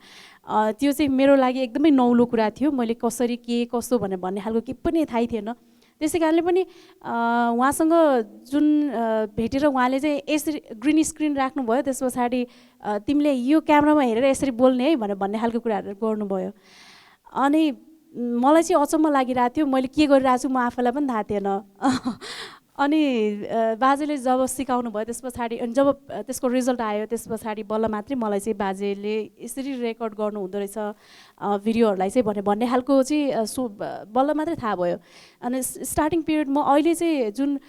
त्यो चाहिँ मेरो लागि एकदमै नौलो कुरा थियो। मैले कसरी के कसो भनेर भन्ने खालको केही पनि थाहै थिएन। त्यसै कारणले पनि उहाँसँग जुन भेटेर उहाँले चाहिँ यसरी ग्रिन स्क्रिन राख्नुभयो, त्यस पछाडि तिमीले यो क्यामेरामा हेरेर यसरी बोल्ने है भनेर भन्ने खालको कुराहरू गर्नुभयो। अनि मलाई चाहिँ अचम्म लागिरहेको थियो, मैले के गरिरहेको छु म आफैलाई पनि थाहा थिएन। अनि बाजेले जब सिकाउनु भयो त्यस पछाडि, अनि जब त्यसको रिजल्ट आयो त्यस पछाडि बल्ल मात्रै मलाई चाहिँ बाजेले यसरी रेकर्ड गर्नु हुँदो रहेछ भिडियोहरूलाई चाहिँ भन्ने खालको चाहिँ बल्ल मात्रै थाहा भयो। अनि स्टार्टिङ पिरियड म अहिले चाहिँ जुन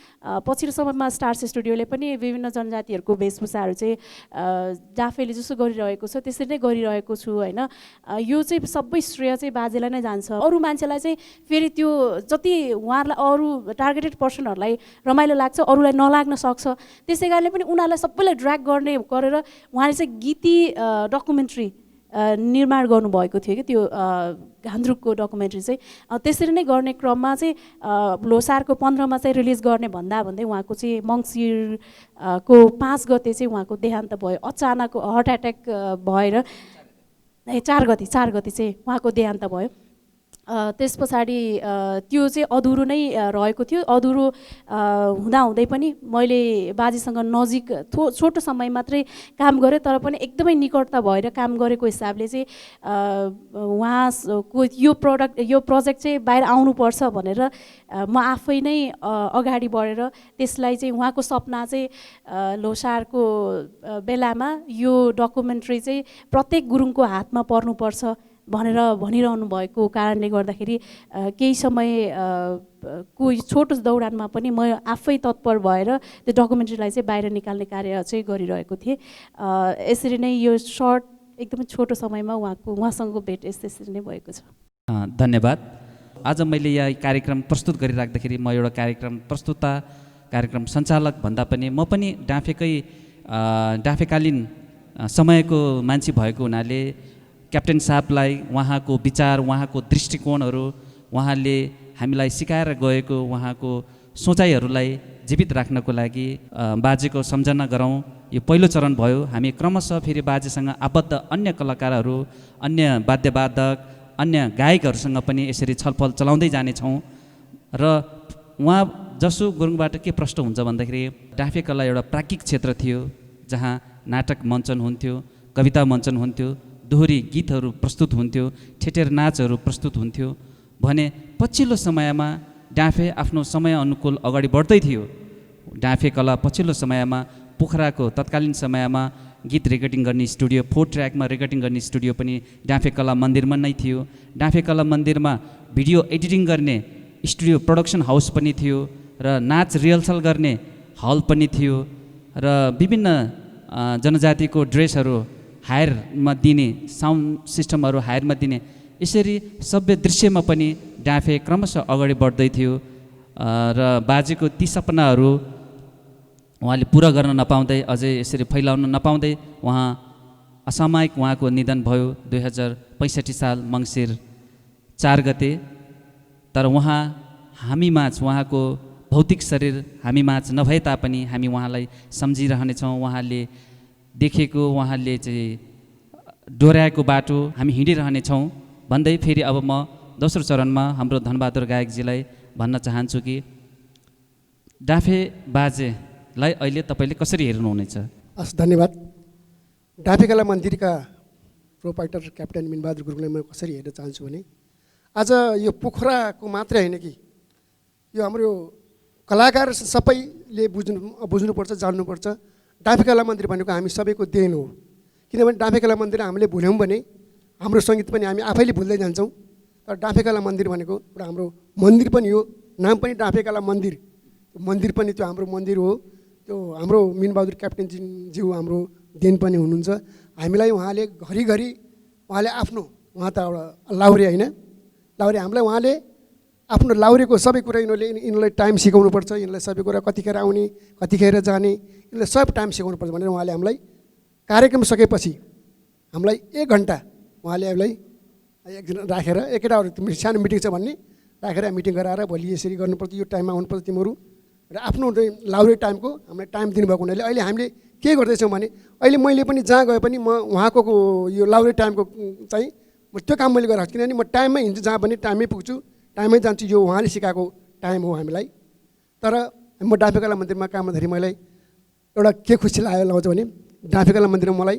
पछिल्लो समयमा स्टार्स स्टुडियोले पनि विभिन्न जनजातिहरूको वेशभूषाहरू चाहिँ डाँफेले जस्तो गरिरहेको छ त्यसरी नै गरिरहेको छु होइन। यो चाहिँ सबै श्रेय चाहिँ बाजेलाई नै जान्छ। अरू मान्छेलाई चाहिँ फेरि त्यो जति उहाँहरूलाई अरू टार्गेटेड पर्सनहरूलाई रमाइलो लाग्छ अरूलाई नलाग्न सक्छ, त्यसै कारणले पनि उनीहरूलाई सबैलाई ड्र्याग गरेर उहाँले चाहिँ गीती डकुमेन्ट्री निर्माण गर्नुभएको थियो कि त्यो घान्द्रुकको डकुमेन्ट्री चाहिँ। त्यसरी नै गर्ने क्रममा चाहिँ लोसारको 15मा चाहिँ रिलिज गर्ने भन्दै उहाँको चाहिँ मङ्सिरको 5 गते चाहिँ उहाँको देहान्त भयो। अचानक हार्ट एट्याक भएर 4 गते चाहिँ उहाँको देहान्त भयो। त्यस पछाडि त्यो चाहिँ अधुरो नै रहेको थियो। अधुरो हुँदाहुँदै पनि मैले बाजेसँग नजिक छोटो समय मात्रै काम गरेँ, तर पनि एकदमै निकटता भएर काम गरेको हिसाबले चाहिँ उहाँको यो प्रोजेक्ट चाहिँ बाहिर आउनुपर्छ भनेर म आफै नै अगाडि बढेर त्यसलाई चाहिँ उहाँको सपना चाहिँ लोसारको बेलामा यो डकुमेन्ट्री चाहिँ प्रत्येक गुरुङको हातमा पर्नुपर्छ भनेर भनिरहनु भएको कारणले गर्दाखेरि केही समय कोही छोटो दौडानमा पनि म आफै तत्पर भएर त्यो डकुमेन्ट्रीलाई चाहिँ बाहिर निकाल्ने कार्य चाहिँ गरिरहेको थिएँ। यसरी नै यो सर्ट एकदमै छोटो समयमा उहाँसँगको भेट यसरी नै भएको छ। धन्यवाद। आज मैले यहाँ कार्यक्रम प्रस्तुत गरिराख्दाखेरि म एउटा कार्यक्रम सञ्चालक भन्दा पनि म पनि डाँफेकालीन समयको मान्छे भएको हुनाले क्याप्टेन साहबलाई उहाँको विचार, उहाँको दृष्टिकोणहरू, उहाँले हामीलाई सिकाएर गएको उहाँको सोचाइहरूलाई जीवित राख्नको लागि बाजेको सम्झना गरौँ। यो पहिलो चरण भयो। हामी क्रमशः फेरि बाजेसँग आबद्ध अन्य कलाकारहरू, अन्य वाद्यवादक, अन्य गायकहरूसँग पनि यसरी छलफल चलाउँदै जानेछौँ। र उहाँ जसो गुरुङबाट के प्रश्न हुन्छ भन्दाखेरि डाँफे कला एउटा प्राज्ञिक क्षेत्र थियो जहाँ नाटक मञ्चन हुन्थ्यो, कविता मञ्चन हुन्थ्यो, दोहोरी गीतहरू प्रस्तुत हुन्थ्यो, ठेटेर नाचहरू प्रस्तुत हुन्थ्यो भने पछिल्लो समयमा डाँफे आफ्नो समय अनुकूल अगाडि बढ्दै थियो। डाँफे कला पछिल्लो समयमा पोखराको तत्कालीन समयमा गीत रेकर्डिङ गर्ने स्टुडियो, 4 ट्र्याकमा रेकर्डिङ गर्ने स्टुडियो पनि डाँफे कला मन्दिरमा नै थियो। डाँफे कला मन्दिरमा भिडियो एडिटिङ गर्ने स्टुडियो, प्रोडक्सन हाउस पनि थियो र नाच रिहर्सल गर्ने हल पनि थियो र विभिन्न जनजातिको ड्रेसहरू हायरमा दिने, साउन्ड सिस्टमहरू हायरमा दिने, यसरी सभ्य दृश्यमा पनि डाँफे क्रमशः अगाडि बढ्दै थियो। र बाजेको ती सपनाहरू उहाँले पुरा गर्न नपाउँदै, अझै यसरी फैलाउन नपाउँदै उहाँ असामयिक उहाँको निधन भयो 2065 साल मङ्सिर 4 गते। तर उहाँ हामीमाझ, उहाँको भौतिक शरीर हामीमाझ नभए तापनि हामी उहाँलाई सम्झिरहनेछौँ। उहाँले देखेको, उहाँले चाहिँ डोर्याएको बाटो हामी हिँडिरहनेछौँ भन्दै फेरि अब म दोस्रो चरणमा हाम्रो धनबहादुर गायकजीलाई भन्न चाहन्छु कि डाँफे बाजेलाई अहिले तपाईँले कसरी हेर्नुहुनेछ? हस्, धन्यवाद। डाँफे कला मन्दिरका प्रोपाइटर क्याप्टेन मिनबहादुर गुरुङलाई म कसरी हेर्न चाहन्छु भने आज यो पोखराको मात्रै होइन कि यो हाम्रो कलाकार सबैले बुझ्नुपर्छ, जान्नुपर्छ। डाँफे कला मन्दिर भनेको हामी सबैको देन हो। किनभने डाँफे कला मन्दिर हामीले भुल्यौँ भने हाम्रो सङ्गीत पनि हामी आफैले भुल्दै जान्छौँ। तर डाँफे कला मन्दिर भनेको एउटा हाम्रो मन्दिर पनि हो, नाम पनि डाँफे कला मन्दिर। मन्दिर पनि त्यो हाम्रो मन्दिर हो। त्यो हाम्रो मिनबहादुर क्याप्टेनज्यू हाम्रो देन पनि हुनुहुन्छ। हामीलाई उहाँले घरिघरि उहाँले आफ्नो, उहाँ त एउटा लाउरे होइन, लाउरे, हामीलाई उहाँले आफ्नो लाउरेको सबै कुरा यिनीहरूलाई टाइम सिकाउनुपर्छ, यिनीहरूलाई सबै कुरा कतिखेर आउने कतिखेर जाने यिनीहरूलाई सब टाइम सिकाउनुपर्छ भनेर उहाँले हामीलाई कार्यक्रम सकेपछि हामीलाई 1 घन्टा उहाँले हामीलाई एकदिन राखेर एकैटा सानो मिटिङ छ भन्ने राखेर मिटिङ गराएर भोलि यसरी गर्नुपर्छ, यो टाइममा आउनुपर्छ तिमीहरू र आफ्नो लाउरे टाइमको हामीलाई टाइम दिनुभएको हुनाले अहिले हामीले के गर्दैछौँ भने अहिले मैले पनि जहाँ गए पनि म उहाँको यो लाउरे टाइमको चाहिँ त्यो काम मैले गरेको छु। किनभने म टाइममै हिँड्छु, जहाँ पनि टाइममै पुग्छु, टाइममै जान्छु। यो उहाँले सिकाएको टाइम हो हामीलाई। तर म डाँफे कला मन्दिरमा काम गर्दाखेरि मलाई एउटा के खुसी लाउँछ भने डाँफे कला मन्दिरमा मलाई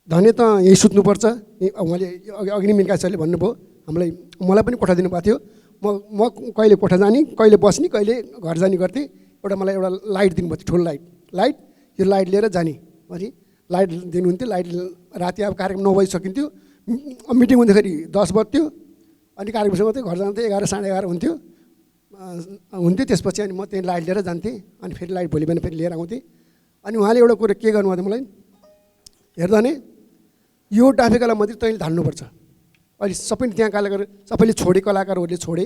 धन्य त यहीँ सुत्नुपर्छ, उहाँले अघि नै मिनका सरले भन्नुभयो हामीलाई, मलाई पनि कोठा दिनुभएको थियो। म कहिले कोठा जाने, कहिले बस्ने, कहिले घर जाने गर्थेँ। मलाई एउटा लाइट दिनुभएको थियो, ठुलो लाइट, यो लाइट लिएर जाने। अनि लाइट दिनुहुन्थ्यो। लाइट राति अब कार्यक्रम 9 बजी सकिन्थ्यो, मिटिङ हुँदाखेरि 10 बज्थ्यो। अनि कार्यक्रम सकिन्थ्यो, घर जाँदा 11 साढे 11 हुन्थ्यो। त्यसपछि अनि म त्यही लाइट लिएर जान्थेँ। अनि फेरि लाइट भोलि बिहान फेरि लिएर आउँथेँ। अनि उहाँले एउटा कुरो के गर्नुभयो मलाई, हेर्दा नि यो डाँफे कला मन्दिर तैँले धान्नुपर्छ। अहिले सबैले त्यहाँ कलाकार सबैले छोडे, कलाकारहरूले छोडे,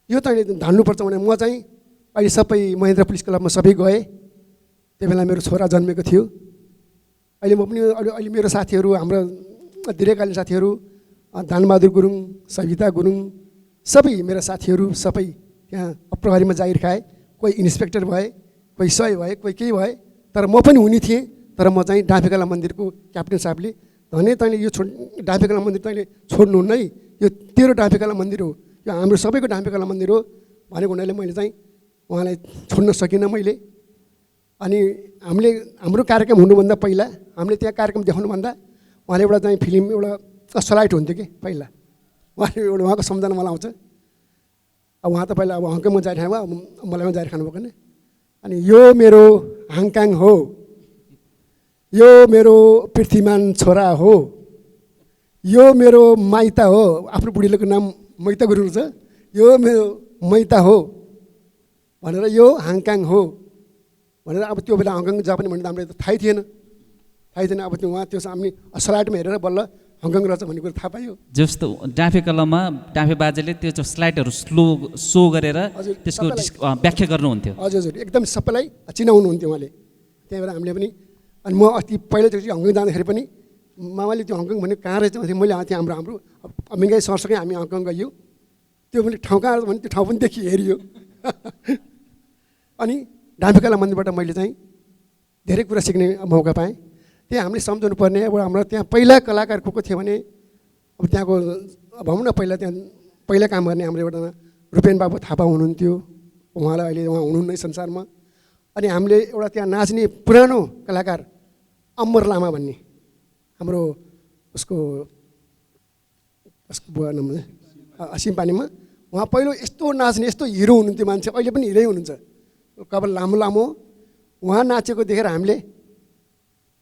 यो तैँले धान्नुपर्छ भने म चाहिँ अहिले सबै महेन्द्र पुलिस क्लबमा सबै गएँ। त्यो बेला मेरो छोरा जन्मेको थियो। अहिले म पनि अहिले मेरो साथीहरू, हाम्रो दीर्घकालीन साथीहरू, धनबहादुर गुरुङ, सविता गुरुङ, सबै मेरा साथीहरू सबै त्यहाँ प्रहरीमा जागिर खाए। कोही इन्सपेक्टर भए, कोही सही भए, कोही केही भए। तर म पनि हुने थिएँ। तर म चाहिँ डाँफे कला मन्दिरको क्याप्टेन साहबले धने तैँले यो डाँफे कला मन्दिर तैँले छोड्नुहुन्न है, यो तेरो डाँफे कला मन्दिर हो, यो हाम्रो सबैको डाँफे कला मन्दिर हो भनेको हुनाले मैले चाहिँ उहाँलाई छोड्न सकिनँ मैले। अनि हाम्रो कार्यक्रम हुनुभन्दा पहिला हामीले त्यहाँ कार्यक्रम देखाउनुभन्दा उहाँले एउटा चाहिँ फिल्म एउटा स्लाइड हुन्थ्यो कि पहिला, उहाँले एउटा उहाँको सम्झना मलाई आउँछ। अब उहाँ त पहिला अब हङकङमा जाएर खानुभयो, मलाई जाएर खानुभएको नि। अनि यो मेरो हाङकाङ हो, यो मेरो पृथ्वीमान छोरा हो, यो मेरो माइता हो। आफ्नो बुढीको नाम मैता गुरुङ छ। यो मेरो मैता हो भनेर यो हाङकाङ हो भनेर। अब त्यो बेला हङकङ जापानी भन्ने हामीलाई त थाहै थिएन। अब त्यो उहाँ त्यो हामी स्लाइडमा हेरेर बल्ल हङकङ रहेछ भन्ने कुरो थाहा पायो। जस्तो डाँफे कलामा डाँफे बाजेले त्यो स्लाइडहरू सो गरेर त्यसको व्याख्या गर्नुहुन्थ्यो। हजुर एकदम सबैलाई चिनाउनुहुन्थ्यो उहाँले। त्यही भएर हामीले पनि, अनि म अस्ति पहिलोचोटि हङकङ जाँदाखेरि पनि मामाले त्यो हङकङ भन्ने कहाँ रहेछ भन्थ्यो। मैले त्यहाँ हाम्रो मिङ्गाई सरसँगै हामी हङकङ गयौँ। त्यो पनि ठाउँ कहाँ भने त्यो ठाउँ पनि देखि हेरियो। अनि डाँफे कला मन्दिरबाट मैले चाहिँ धेरै कुरा सिक्ने मौका पाएँ। त्यहाँ हामीले सम्झाउनु पर्ने अब हाम्रो त्यहाँ पहिला कलाकार को थियो भने अब त्यहाँको भनौँ न पहिला काम गर्ने हाम्रो एउटा रूपेन बाबु थापा हुनुहुन्थ्यो। उहाँलाई अहिले उहाँ हुनुहुन्न संसारमा। अनि हामीले एउटा त्यहाँ नाच्ने पुरानो कलाकार अमर लामा भन्ने हाम्रो उसको बुवा नाम सिमपानीमा, उहाँ पहिलो यस्तो नाच्ने यस्तो हिरो हुनुहुन्थ्यो मान्छे, अहिले पनि हिरै हुनुहुन्छ, कपाल लामो लामो। उहाँ नाचेको देखेर हामीले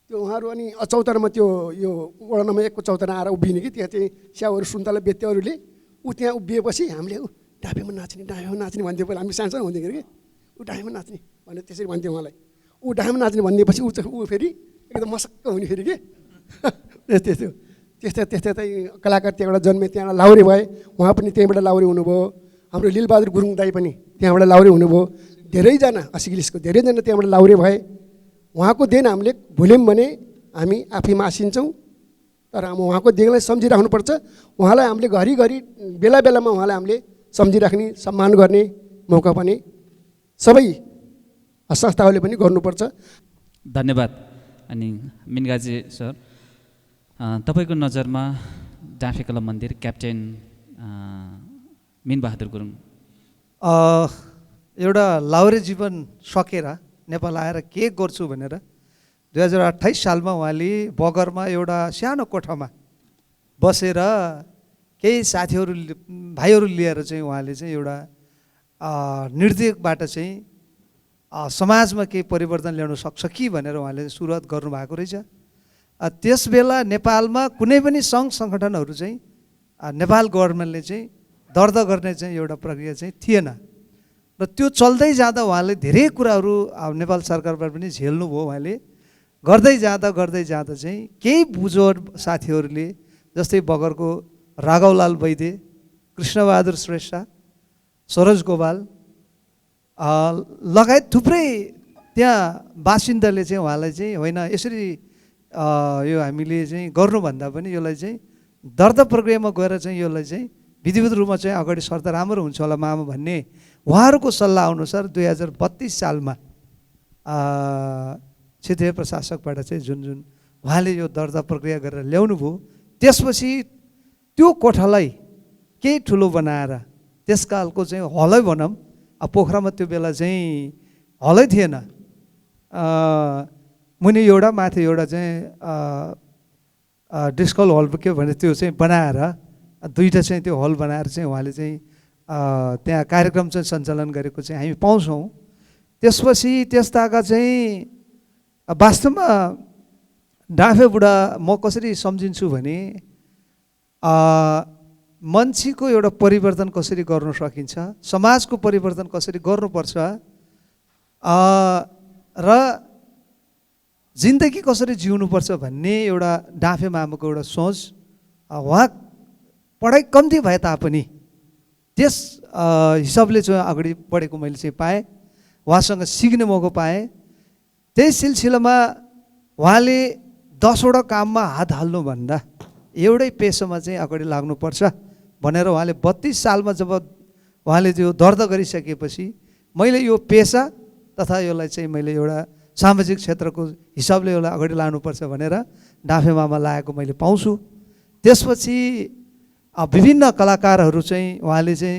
त्यो उहाँहरू अनि चौतारामा त्यो यो वडा नम्बर 1 को चौतारा आएर उभिने कि त्यहाँ चाहिँ स्याउहरू सुन्तला बेच्नेहरूले ऊ त्यहाँ उभिएपछि हामीले डाँफेमा नाच्ने भन्थ्यो। पहिला हामी सानो हुन्थ्यो कि ऊ डाँफेमा नाच्ने भनेर त्यसरी भन्थ्यो उहाँलाई। ऊ डाँफेमा नाच्ने भनिदिएपछि ऊ फेरि एकदम मसक्क हुने फेरि के त्यस्तै चाहिँ कलाकार त्यहाँबाट जन्मे, त्यहाँबाट लाउरे भए। उहाँ पनि त्यहीँबाट लाउरे हुनुभयो। हाम्रो लीलबहादुर गुरुङ दाई पनि त्यहाँबाट लाउरे हुनुभयो। धेरैजना सिक्किलिसको धेरैजना त्यहाँबाट लाउरे भए। उहाँको देन हामीले भुल्यौँ भने हामी आफै मासिन्छौँ। तर अब उहाँको देनलाई सम्झिराख्नुपर्छ। उहाँलाई हामीले घरिघरि बेला बेलामा उहाँलाई हामीले सम्झिराख्ने, सम्मान गर्ने मौका पनि सबै संस्थाहरूले पनि गर्नुपर्छ। धन्यवाद। अनि मिनगाजी सर, तपाईँको नजरमा डाँफे कला मन्दिर क्याप्टेन मिनबहादुर गुरुङ एउटा लाउरे जीवन सकेर नेपाल आएर के गर्छु भनेर 2028 सालमा उहाँले बगरमा एउटा सानो कोठामा बसेर केही साथीहरू भाइहरू लिएर चाहिँ उहाँले चाहिँ एउटा नृत्यबाट चाहिँ समाजमा केही परिवर्तन ल्याउन सक्छ कि भनेर उहाँले सुरुवात गर्नुभएको रहेछ। त्यस बेला नेपालमा कुनै पनि सङ्घ सङ्गठनहरू चाहिँ नेपाल गभर्मेन्टले चाहिँ दर्ता गर्ने चाहिँ एउटा प्रक्रिया चाहिँ थिएन र त्यो चल्दै जाँदा उहाँले धेरै कुराहरू नेपाल सरकारबाट पनि झेल्नुभयो। उहाँले गर्दै जाँदा चाहिँ केही बुझोर साथीहरूले जस्तै बगरको राघवलाल वैद्य, कृष्णबहादुर श्रेष्ठ, सरोज गोपाल लगायत थुप्रै त्यहाँ बासिन्दाले चाहिँ उहाँलाई चाहिँ होइन यसरी यो हामीले चाहिँ गर्नुभन्दा पनि यसलाई चाहिँ दर्ता प्रक्रियामा गएर चाहिँ यसलाई चाहिँ विधिवत रूपमा चाहिँ अगाडि सर्दा राम्रो हुन्छ होला मामा भन्ने उहाँहरूको सल्लाह अनुसार 2032 सालमा क्षेत्रीय प्रशासकबाट चाहिँ जुन उहाँले यो दर्ता प्रक्रिया गरेर ल्याउनु भयो। त्यसपछि त्यो कोठालाई केही ठुलो बनाएर त्यसकालको चाहिँ हलै भनौँ, पोखरामा त्यो बेला चाहिँ हलै थिएन, मुनि एउटा माथि एउटा चाहिँ डिस्कल हल के भने त्यो चाहिँ बनाएर दुईवटा चाहिँ त्यो हल बनाएर चाहिँ उहाँले चाहिँ त्यहाँ कार्यक्रम चाहिँ सञ्चालन गरेको चाहिँ हामी पाउँछौँ। त्यसपछि त्यस्ताका चाहिँ वास्तवमा डाँफेबुढा म कसरी सम्झिन्छु भने मान्छेको एउटा परिवर्तन कसरी गर्न सकिन्छ, समाजको परिवर्तन कसरी गर्नुपर्छ र जिन्दगी कसरी जिउनुपर्छ भन्ने एउटा डाँफे मामुको एउटा सोच। उहाँ पढाइ कम्ती भए तापनि त्यस हिसाबले चाहिँ अगाडि बढेको मैले चाहिँ पाएँ, उहाँसँग सिक्ने मौका पाएँ। त्यही सिलसिलामा उहाँले 10वटा काममा हात हाल्नुभन्दा एउटै पेसामा चाहिँ अगाडि लाग्नुपर्छ भनेर उहाँले 32 सालमा जब उहाँले त्यो दर्ता गरिसकेपछि मैले यो पेसा तथा यसलाई चाहिँ मैले एउटा सामाजिक क्षेत्रको हिसाबले यसलाई अगाडि लानुपर्छ भनेर डाँफे मामा लागेको मैले पाउँछु। त्यसपछि विभिन्न कलाकारहरू चाहिँ उहाँले चाहिँ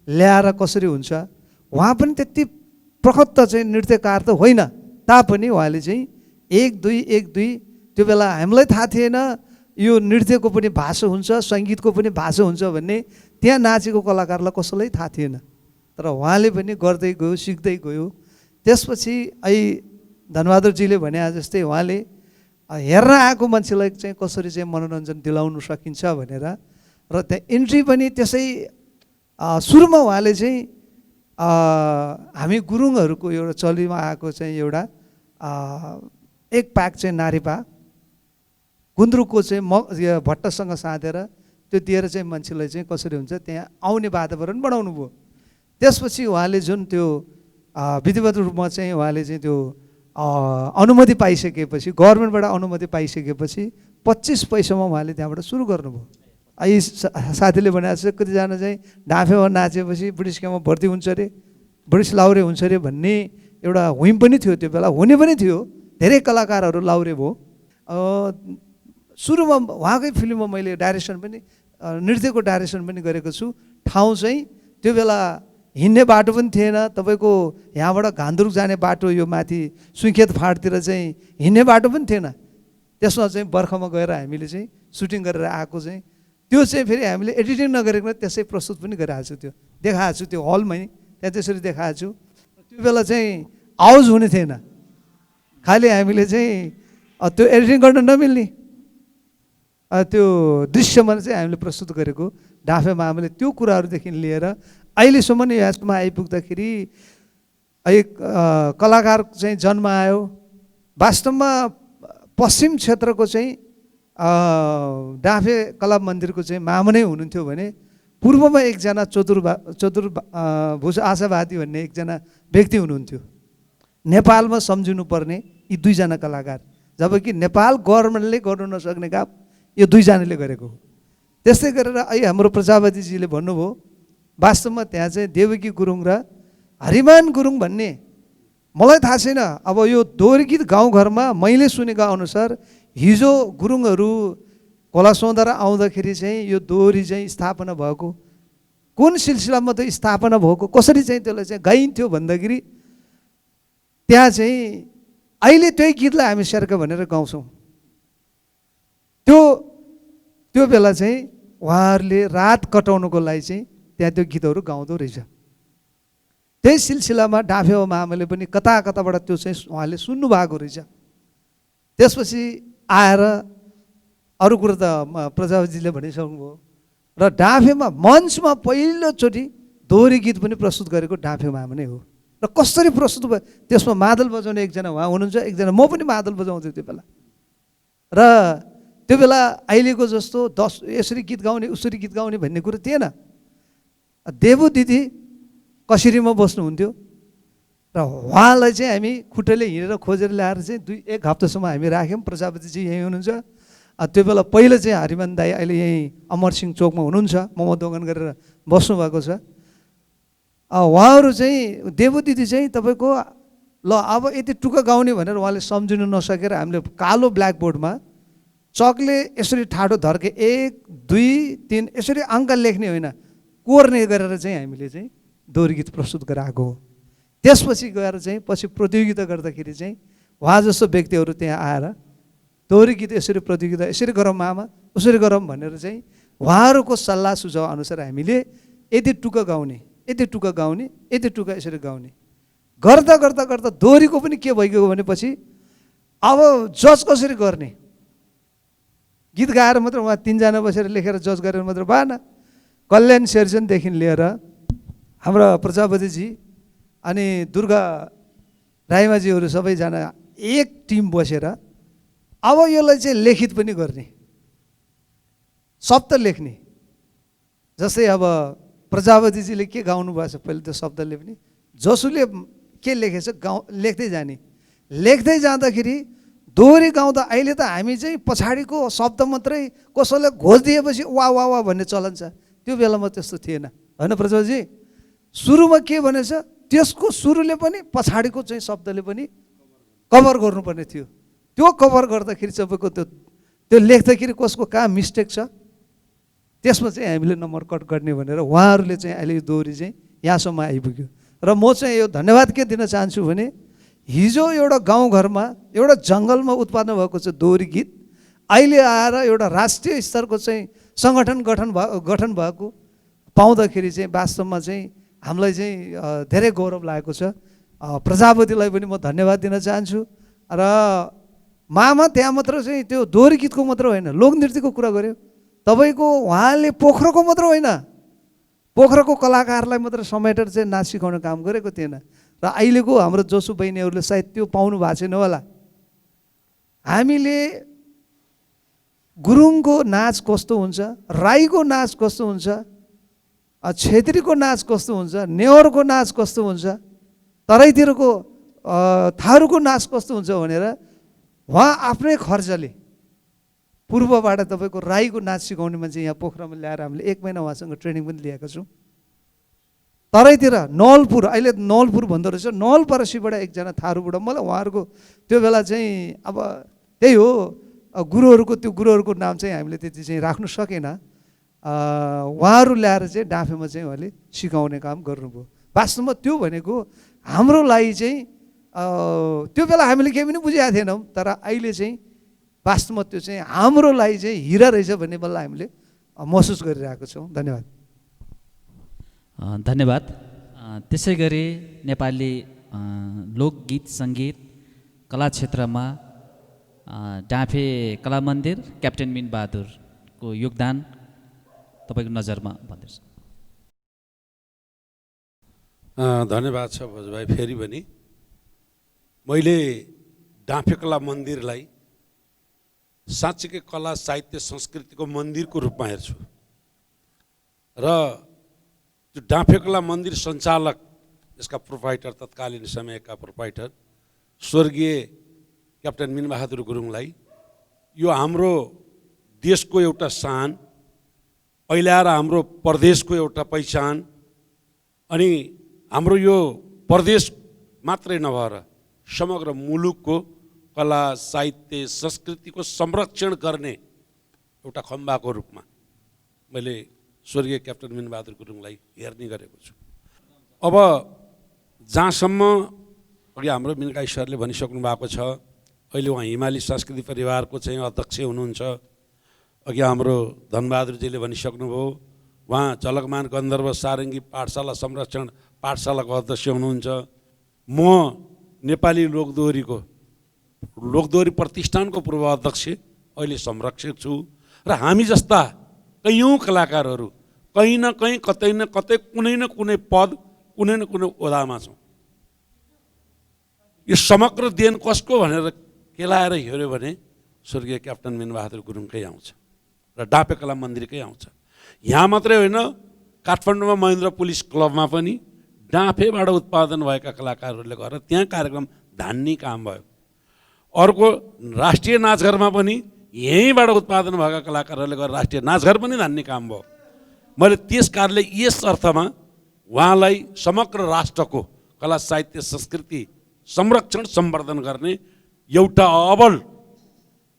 ल्याएर कसरी हुन्छ, उहाँ पनि त्यति प्रखत चाहिँ नृत्यकार त होइन तापनि उहाँले चाहिँ एक दुई त्यो बेला हामीलाई थाहा थिएन यो नृत्यको पनि भाषा हुन्छ, सङ्गीतको पनि भाषा हुन्छ भन्ने त्यहाँ नाचेको कलाकारलाई कसैलाई थाहा थिएन, तर उहाँले पनि गर्दै गयो, सिक्दै गयो। त्यसपछि अहिले धनबहादुरजीले भने जस्तै उहाँले हेर्न आएको मान्छेलाई चाहिँ कसरी चाहिँ मनोरञ्जन दिलाउनु सकिन्छ भनेर र त्यहाँ इन्ट्री पनि त्यसै सुरुमा उहाँले चाहिँ हामी गुरुङहरूको एउटा चलीमा आएको चाहिँ एउटा एक पाक चाहिँ नारीपा गुन्द्रुकको चाहिँ भट्टसँग साँधेर त्यो दिएर चाहिँ मान्छेलाई चाहिँ कसरी हुन्छ त्यहाँ आउने वातावरण बनाउनु भयो। त्यसपछि उहाँले जुन त्यो विधिवत रूपमा चाहिँ उहाँले चाहिँ त्यो अनुमति पाइसकेपछि, गभर्मेन्टबाट अनुमति पाइसकेपछि 25 पैसामा उहाँले त्यहाँबाट सुरु गर्नुभयो। यी साथीले भनेको छ कतिजना चाहिँ डाँफेमा नाचेपछि ब्रिटिस क्याम्पमा भर्ती हुन्छ अरे, ब्रिटिस लाउरे हुन्छ अरे भन्ने एउटा हुइम पनि थियो, त्यो बेला हुने पनि थियो, धेरै कलाकारहरू लाउरे भयो। सुरुमा उहाँकै फिल्ममा मैले डाइरेक्सन पनि नृत्यको डाइरेक्सन पनि गरेको छु। ठाउँ चाहिँ त्यो बेला हिँड्ने बाटो पनि थिएन, तपाईँको यहाँबाट घान्दुरुक जाने बाटो यो माथि सुइखेत फाँटतिर चाहिँ हिँड्ने बाटो पनि थिएन। त्यसमा चाहिँ बर्खामा गएर हामीले चाहिँ सुटिङ गरेर आएको चाहिँ त्यो चाहिँ फेरि हामीले एडिटिङ नगरेको त्यसै प्रस्तुत पनि गरिरहेको छु, त्यो देखाएको छु, त्यो हलमै त्यहाँ त्यसरी देखाएको छु। त्यो बेला चाहिँ आवाज हुने थिएन, खालि हामीले चाहिँ त्यो एडिटिङ गर्न नमिल्ने त्यो दृश्यमा चाहिँ हामीले प्रस्तुत गरेको डाँफे मामाले त्यो कुराहरूदेखि लिएर अहिलेसम्म नै यहाँसम्म आइपुग्दाखेरि एक कलाकार चाहिँ जन्म आयो। वास्तवमा पश्चिम क्षेत्रको चाहिँ डाँफे कला मन्दिरको चाहिँ मामा नै हुनुहुन्थ्यो भने पूर्वमा एकजना चतुर्भुज आशावादी भन्ने एकजना व्यक्ति हुनुहुन्थ्यो। नेपालमा सम्झिनु पर्ने यी दुईजना कलाकार, जबकि नेपाल गभर्मेन्टले गर्नु नसक्ने काम यो दुईजनाले गरेको हो। त्यस्तै गरेर अहिले हाम्रो प्रजापतिजीले भन्नुभयो वास्तवमा त्यहाँ चाहिँ देवकी गुरुङ र हरिमान गुरुङ भन्ने मलाई थाहा छैन। अब यो दोहोरी गीत गाउँघरमा मैले सुनेको अनुसार हिजो गुरुङहरू खोला सौँधर आउँदाखेरि चाहिँ यो दोहोरी चाहिँ स्थापना भएको कुन सिलसिलामा त स्थापना भएको कसरी चाहिँ त्यसलाई चाहिँ गाइन्थ्यो भन्दाखेरि त्यहाँ चाहिँ अहिले त्यही गीतलाई हामी शेर्का भनेर गाउँछौँ। त्यो बेला चाहिँ उहाँहरूले रात कटाउनुको लागि चाहिँ त्यहाँ त्यो गीतहरू गाउँदो रहेछ। त्यही सिलसिलामा डाँफे मामाले पनि कता कताबाट त्यो चाहिँ उहाँले सुन्नुभएको रहेछ। त्यसपछि आएर अरू कुरो त प्रजापतिजीले भनिसक्नुभयो र डाँफेमा मञ्चमा पहिलोचोटि दोहोरी गीत पनि प्रस्तुत गरेको डाँफे मामा नै हो। र कसरी प्रस्तुत भयो, त्यसमा मादल बजाउने एकजना उहाँ हुनुहुन्छ, एकजना म पनि मादल बजाउँथेँ त्यो बेला। र त्यो बेला अहिलेको जस्तो यसरी गीत गाउने उसरी गीत गाउने भन्ने कुरो थिएन। देवु दिदी कसरीमा बस्नुहुन्थ्यो र उहाँलाई चाहिँ हामी खुट्टले हिँडेर खोजेर ल्याएर चाहिँ 1 हप्तासम्म हामी राख्यौँ। प्रजापतिजी यहीँ हुनुहुन्छ। त्यो बेला पहिला चाहिँ हरिमान दाई अहिले यहीँ अमरसिंह चोकमा हुनुहुन्छ, मोमो दोकान गरेर बस्नुभएको छ। उहाँहरू चाहिँ देवु दिदी चाहिँ तपाईँको ल अब यति टुक्का गाउने भनेर उहाँले सम्झिनु नसकेर हामीले कालो ब्ल्याकबोर्डमा चकले यसरी ठाडो धर्के 1 2 3 यसरी अङ्क लेख्ने होइन, कोर्ने गरेर चाहिँ हामीले चाहिँ दोहोरी गीत प्रस्तुत गराएको हो। त्यसपछि गएर चाहिँ पछि प्रतियोगिता गर्दाखेरि चाहिँ उहाँ जस्तो व्यक्तिहरू त्यहाँ आएर दोहोरी गीत यसरी प्रतियोगिता यसरी गरौँ मामा उसरी गरौँ भनेर चाहिँ उहाँहरूको सल्लाह सुझाव अनुसार हामीले यति टुक्का गाउने, यति टुक्का गाउने, यति टुक्का यसरी गाउने गर्दा गर्दा गर्दा दोहोरीको पनि के भइगयो भनेपछि अब जज कसरी गर्ने, गीत गाएर मात्र उहाँ 3 जना बसेर लेखेर जज गरेर मात्र भएन। कल्याण शेरचनदेखि लिएर हाम्रो प्रजापतिजी अनि दुर्गा राईमाजीहरू सबैजना एक टिम बसेर अब यसलाई चाहिँ लेखित पनि गर्ने, शब्द लेख्ने। जस्तै अब प्रजापतिजीले के गाउनु भएको छ पहिले त्यो शब्दले पनि जसुले के लेखेछ लेख्दै जाने। लेख्दै जाँदाखेरि दोहोरी गाउँदा अहिले त हामी चाहिँ पछाडिको शब्द मात्रै कसैले घोषिदिएपछि वा वा वा भन्ने चलन छ। त्यो बेलामा त्यस्तो थिएन होइन प्रजापतिजी। सुरुमा के भनेछ त्यसको सुरुले पनि पछाडिको चाहिँ शब्दले पनि कभर गर्नुपर्ने थियो। त्यो कभर गर्दाखेरि सबैको त्यो लेख्दाखेरि कसको कहाँ मिस्टेक छ त्यसमा चाहिँ हामीले नम्बर कट गर्ने भनेर उहाँहरूले चाहिँ अहिले यो दोहोरी चाहिँ यहाँसम्म आइपुग्यो। र म चाहिँ यो धन्यवाद के दिन चाहन्छु भने हिजो एउटा गाउँघरमा एउटा जङ्गलमा उत्पादन भएको छ दोहोरी गीत, अहिले आएर एउटा राष्ट्रिय स्तरको चाहिँ सङ्गठन गठन भएको पाउँदाखेरि चाहिँ वास्तवमा चाहिँ हामीलाई चाहिँ धेरै गौरव लागेको छ। प्रजापतिलाई पनि म धन्यवाद दिन चाहन्छु। र मामा त्यहाँ मात्र चाहिँ त्यो दोहोरी गीतको मात्र होइन लोकनृत्यको कुरा गर्यो तपाईँको, उहाँले पोखराको मात्र होइन पोखराको कलाकारलाई मात्र समेटेर चाहिँ नाच सिकाउने काम गरेको थिएन। र अहिलेको हाम्रो जोसु बहिनीहरूले सायद त्यो पाउनु भएको छैन होला। हामीले गुरुङको नाच कस्तो हुन्छ, राईको नाच कस्तो हुन्छ, छेत्रीको नाच कस्तो हुन्छ, नेवारको नाच कस्तो हुन्छ, तराईतिरको थारूको नाच कस्तो हुन्छ भनेर उहाँ आफ्नै खर्चले पूर्वबाट तपाईँको राईको नाच सिकाउने मान्छे यहाँ पोखरामा ल्याएर हामीले 1 महिना उहाँसँग ट्रेनिङ पनि लिएका छौँ। तराईतिर नवलपुर, अहिले नवलपुर भन्दो रहेछ, नवलपरासीबाट एकजना थारूबाट मलाई उहाँहरूको त्यो बेला चाहिँ अब त्यही हो गुरुहरूको त्यो गुरुहरूको नाम चाहिँ हामीले त्यति चाहिँ राख्नु सकेन। उहाँहरू ल्याएर चाहिँ डाँफेमा चाहिँ उहाँले सिकाउने काम गर्नुभयो। वास्तवमा त्यो भनेको हाम्रो लागि चाहिँ त्यो बेला हामीले केही पनि बुझेका थिएनौँ, तर अहिले चाहिँ वास्तवमा त्यो चाहिँ हाम्रो लागि चाहिँ हिरा रहेछ भन्ने बेला हामीले महसुस गरिरहेको छौँ। धन्यवाद। धन्यवाद। त्यसै गरी नेपाली लोकगीत सङ्गीत कला क्षेत्रमा डाँफे कला मन्दिर क्याप्टेन मिनबहादुरको योगदान तपाईँको नजरमा भन्दैछ। धन्यवाद छ भोजभाइ। फेरि पनि मैले डाँफे कला मन्दिरलाई साँच्चीकै कला साहित्य संस्कृतिको मन्दिरको रूपमा हेर्छु। र त्यो डाँफे कला मन्दिर सञ्चालक यसका प्रोप्राइटर तत्कालीन समयका प्रोप्राइटर स्वर्गीय क्याप्टेन मिनबहादुर गुरुङलाई यो हाम्रो देशको एउटा शान, पहिल्याएर हाम्रो प्रदेशको एउटा पहिचान, अनि हाम्रो यो प्रदेश मात्रै नभएर समग्र मुलुकको कला साहित्य संस्कृतिको संरक्षण गर्ने एउटा खम्बाको रूपमा मैले स्वर्गीय क्याप्टेन मिनबहादुर गुरुङलाई हेर्ने गरेको छु। अब जहाँसम्म अघि हाम्रो मिनकाई सरले भनिसक्नु भएको छ, अहिले उहाँ हिमाली सांस्कृतिक परिवारको चाहिँ अध्यक्ष हुनुहुन्छ। अघि हाम्रो धनबहादुरजीले भनिसक्नुभयो, उहाँ झलकमान गन्धर्व सारङ्गी पाठशाला संरक्षण पाठशालाको अध्यक्ष हुनुहुन्छ। म नेपाली लोकदोहोरी प्रतिष्ठानको पूर्व अध्यक्ष, अहिले संरक्षक छु। र हामी जस्ता कैयौँ कलाकारहरू कहीँ न कहीँ, कतै न कतै, कुनै न कुनै पद, कुनै न कुनै ओहदामा छौँ। यो समग्र देन कसको भनेर केलाएर हेऱ्यो भने स्वर्गीय क्याप्टन मिनबहादुर गुरुङकै आउँछ र डाँफे कला मन्दिरकै आउँछ। यहाँ मात्रै होइन, काठमाडौँमा महेन्द्र पुलिस क्लबमा पनि डाँफेबाट उत्पादन भएका कलाकारहरूले गएर त्यहाँ कार्यक्रम धान्ने काम भयो। अर्को राष्ट्रिय नाचघरमा पनि यहीँबाट उत्पादन भएका कलाकारहरूले गएर राष्ट्रिय नाचघर पनि धान्ने काम भयो। मैले त्यस कारणले यस अर्थमा उहाँलाई समग्र राष्ट्रको कला साहित्य संस्कृति संरक्षण सम्वर्धन गर्ने एउटा अबल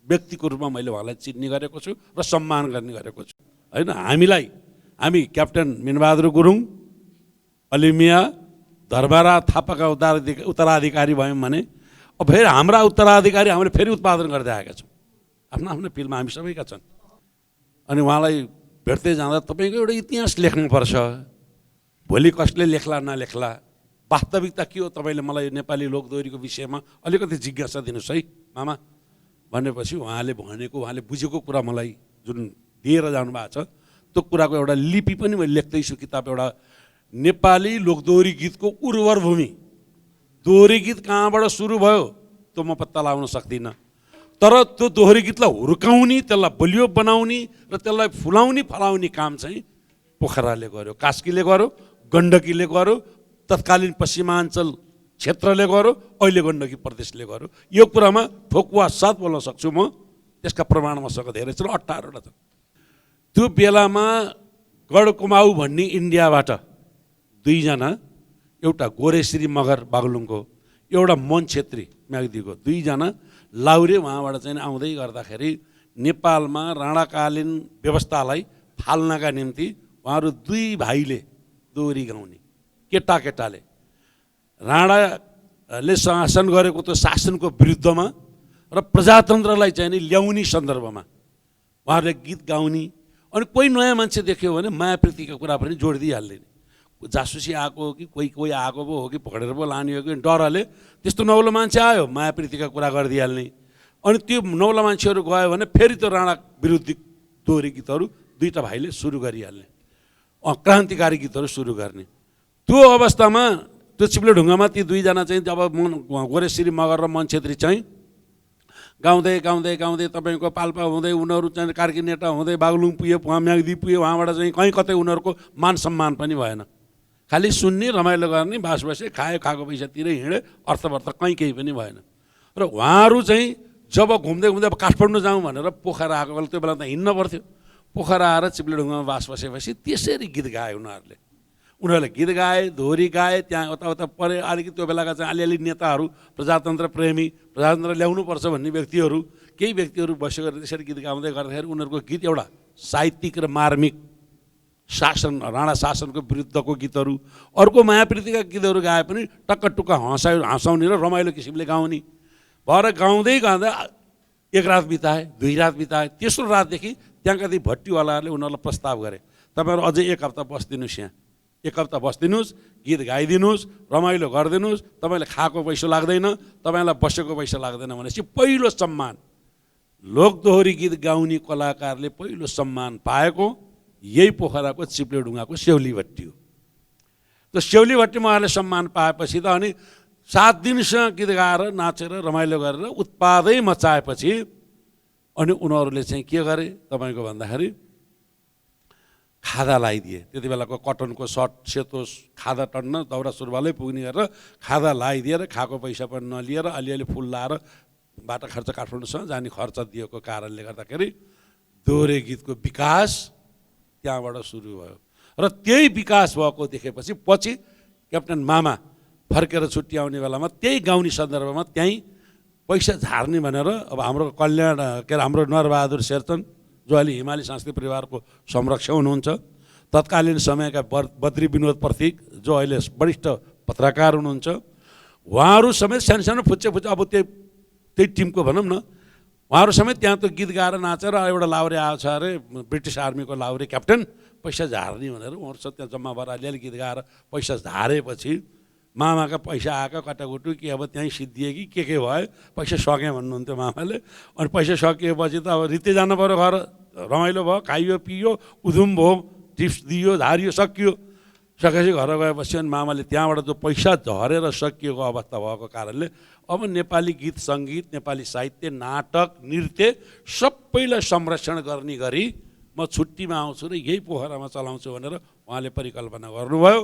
व्यक्तिको रूपमा मैले उहाँलाई चिन्ने गरेको छु र सम्मान गर्ने गरेको छु होइन। हामी क्याप्टन मिनबहादुर गुरुङ, अलिमिया, धरबारा थापाका उत्तराधिकारी भयौँ भने अब फेरि हाम्रा उत्तराधिकारी हामीले फेरि उत्पादन गर्दै आएका छौँ। आफ्नो आफ्नो फिल्डमा हामी सबैका छन्। अनि उहाँलाई भेट्दै जाँदा तपाईँको एउटा इतिहास लेख्नुपर्छ, भोलि कसले लेख्ला नलेख्ला, वास्तविकता के हो, तपाईँले मलाई नेपाली लोकदोहोरीको विषयमा अलिकति जिज्ञासा दिनुहोस् है मामा भनेपछि उहाँले बुझेको कुरा मलाई जुन दिएर जानुभएको छ, त्यो कुराको एउटा लिपि पनि मैले लेख्दैछु किताब। एउटा नेपाली लोकदोहोरी गीतको उर्वर भूमि, दोहोरी गीत कहाँबाट सुरु भयो त्यो म पत्ता लगाउन सक्दिनँ, तर त्यो दोहोरी गीतलाई हुर्काउने, त्यसलाई बलियो बनाउने र त्यसलाई फलाउने काम चाहिँ पोखराले गर्यो, कास्कीले गर्यो, गण्डकीले गर्यो, तत्कालीन पश्चिमाञ्चल क्षेत्रले गर्यो, अहिले गण्डकी प्रदेशले गर्यो। यो कुरामा ठोकुवा साथ बोल्न सक्छु म, त्यसका प्रमाण मसँग धेरै छ, 18वटा छ। त्यो बेलामा गढकुमाउ भन्ने इन्डियाबाट दुईजना, एउटा गोरेश्री मगर बागलुङको, एउटा मन छेत्री म्याग्दीको, दुईजना लाउरे उहाँबाट चाहिँ आउँदै गर्दाखेरि नेपालमा राणाकालीन व्यवस्थालाई फाल्नका निम्ति उहाँहरू दुई भाइले दोहोरी गाउने, केटाले राणाले शासन गरेको त्यो शासनको विरुद्धमा र प्रजातन्त्रलाई चाहिँ नि ल्याउने सन्दर्भमा उहाँहरूले गीत गाउने। अनि कोही नयाँ मान्छे देख्यो भने मायाप्रीतिको कुरा पनि जोड दिइहाल्ने, जासुसी आएको हो कि कोही आएको पो हो कि पक्रेर पो लाने हो कि, डरले त्यस्तो नौलो मान्छे आयो मायाप्रीतिका कुरा गरिदिइहाल्ने। अनि त्यो नौलो मान्छेहरू गयो भने फेरि त्यो राणा विरुद्ध दोहोरी गीतहरू दुईवटा भाइले सुरु गरिहाल्ने, क्रान्तिकारी गीतहरू सुरु गर्ने। त्यो अवस्थामा त्यो चिप्लेढुङ्गामा ती दुईजना चाहिँ जब गोरेश्री मगर र मन छेत्री चाहिँ गाउँदै तपाईँको पाल्पा हुँदै उनीहरू चाहिँ कार्की नेता हुँदै बागलुङ पुग्यो, उहाँ म्याग्दी पुग्यो, उहाँबाट चाहिँ कहीँ कतै उनीहरूको मान सम्मान पनि भएन, खालि सुन्ने, रमाइलो गर्ने, बास बसे, खाएको पैसातिर हिँडे, अर्थवर्थ कहीँ केही पनि भएन। र उहाँहरू चाहिँ जब घुम्दै अब काठमाडौँ जाउँ भनेर पोखरा आएको बेला, त्यो बेला त हिँड्न पर्थ्यो, पोखरा आएर चिप्लेढुङ्गामा बास बसेपछि त्यसरी गीत गाए उनीहरूले गीत गाए, दोहोरी गाए। त्यहाँ उता परे अलिकति त्यो बेलाका चाहिँ अलिअलि नेताहरू, प्रजातन्त्र प्रेमी, प्रजातन्त्र ल्याउनुपर्छ भन्ने व्यक्तिहरू, केही व्यक्तिहरू बसेर त्यसरी गीत गाउँदै गर्दाखेरि उनीहरूको गीत एउटा साहित्यिक र मार्मिक शासन, राणा शासनको विरुद्धको गीतहरू, अर्को मायाप्रीतिका गीतहरू गाए पनि टक्का हँसाउने र रमाइलो किसिमले गाउने भएर गाउँदै एक रात बिताए, 2 रात बिताए। तेस्रो रातदेखि त्यहाँका ती भट्टीवालाहरूले उनीहरूलाई प्रस्ताव गरे, तपाईँहरू अझै 1 हप्ता बस्दिनुहोस्, यहाँ 1 हप्ता बस्दिनुहोस्, गीत गाइदिनुहोस्, रमाइलो गरिदिनुहोस्, तपाईँले खाएको पैसा लाग्दैन, तपाईँलाई बसेको पैसा लाग्दैन भनेपछि पहिलो सम्मान लोकदोहोरी गीत गाउने कलाकारले पहिलो सम्मान पाएको यही पोखराको चिप्लेढुङ्गाको सेउली भट्टी हो। त्यो सेउली भट्टीमा उहाँले सम्मान पाएपछि त अनि 7 दिनसम्म गीत गाएर नाचेर रमाइलो गरेर उत्पादै मचाएपछि अनि उनीहरूले चाहिँ के गरे तपाईँको भन्दाखेरि खादा लगाइदिए। त्यति बेलाको कटनको सर्ट, सेतो खादा टन्न, दौरा सुरुवालै पुग्ने गरेर खादा लगाइदिएर खाएको पैसा पनि नलिएर अलिअलि फुल लाएर बाटो खर्च काठमाडौँसम्म जाने खर्च दिएको कारणले गर्दाखेरि दोहोरे गीतको विकास त्यहाँबाट सुरु भयो। र त्यही विकास भएको देखेपछि पछि क्याप्टन मामा फर्केर छुट्टी आउने बेलामा त्यही गाउने सन्दर्भमा त्यहीँ पैसा झार्ने भनेर अब हाम्रो कल्याण हाम्रो नरबहादुर शेरचन जो अहिले हिमाली सांस्कृतिक परिवारको संरक्षक हुनुहुन्छ, तत्कालीन समयका बद्री विनोद प्रतीक जो अहिले वरिष्ठ पत्रकार हुनुहुन्छ, उहाँहरू समेत सानो फुच्चे अब त्यही टिमको भनौँ न, उहाँहरू समेत त्यहाँ त गीत गाएर नाचेर एउटा लाउरे आएको छ अरे, ब्रिटिस आर्मीको लाउरे क्याप्टेन, पैसा झार्ने भनेर उहाँहरू सब त्यहाँ जम्मा भएर अलिअलि गीत गाएर पैसा झारेपछि मामाका पैसा आएको कटाकुटु कि अब त्यहीँ सिद्धिए कि के भयो, पैसा सकेँ भन्नुहुन्थ्यो मामाले। अनि पैसा सकिएपछि त अब रित्ते जानु पऱ्यो घर, रमाइलो भयो, खाइयो पियो, उधुम भयो, टिप्स दियो, झारियो, सकियो। सकेपछि घर गएपछि अनि मामाले त्यहाँबाट जो पैसा झरेर सकिएको अवस्था भएको कारणले अब नेपाली गीत सङ्गीत, नेपाली साहित्य, नाटक, नृत्य सबैलाई संरक्षण गर्ने गरी म छुट्टीमा आउँछु र यही पोखरामा चलाउँछु भनेर उहाँले परिकल्पना गर्नुभयो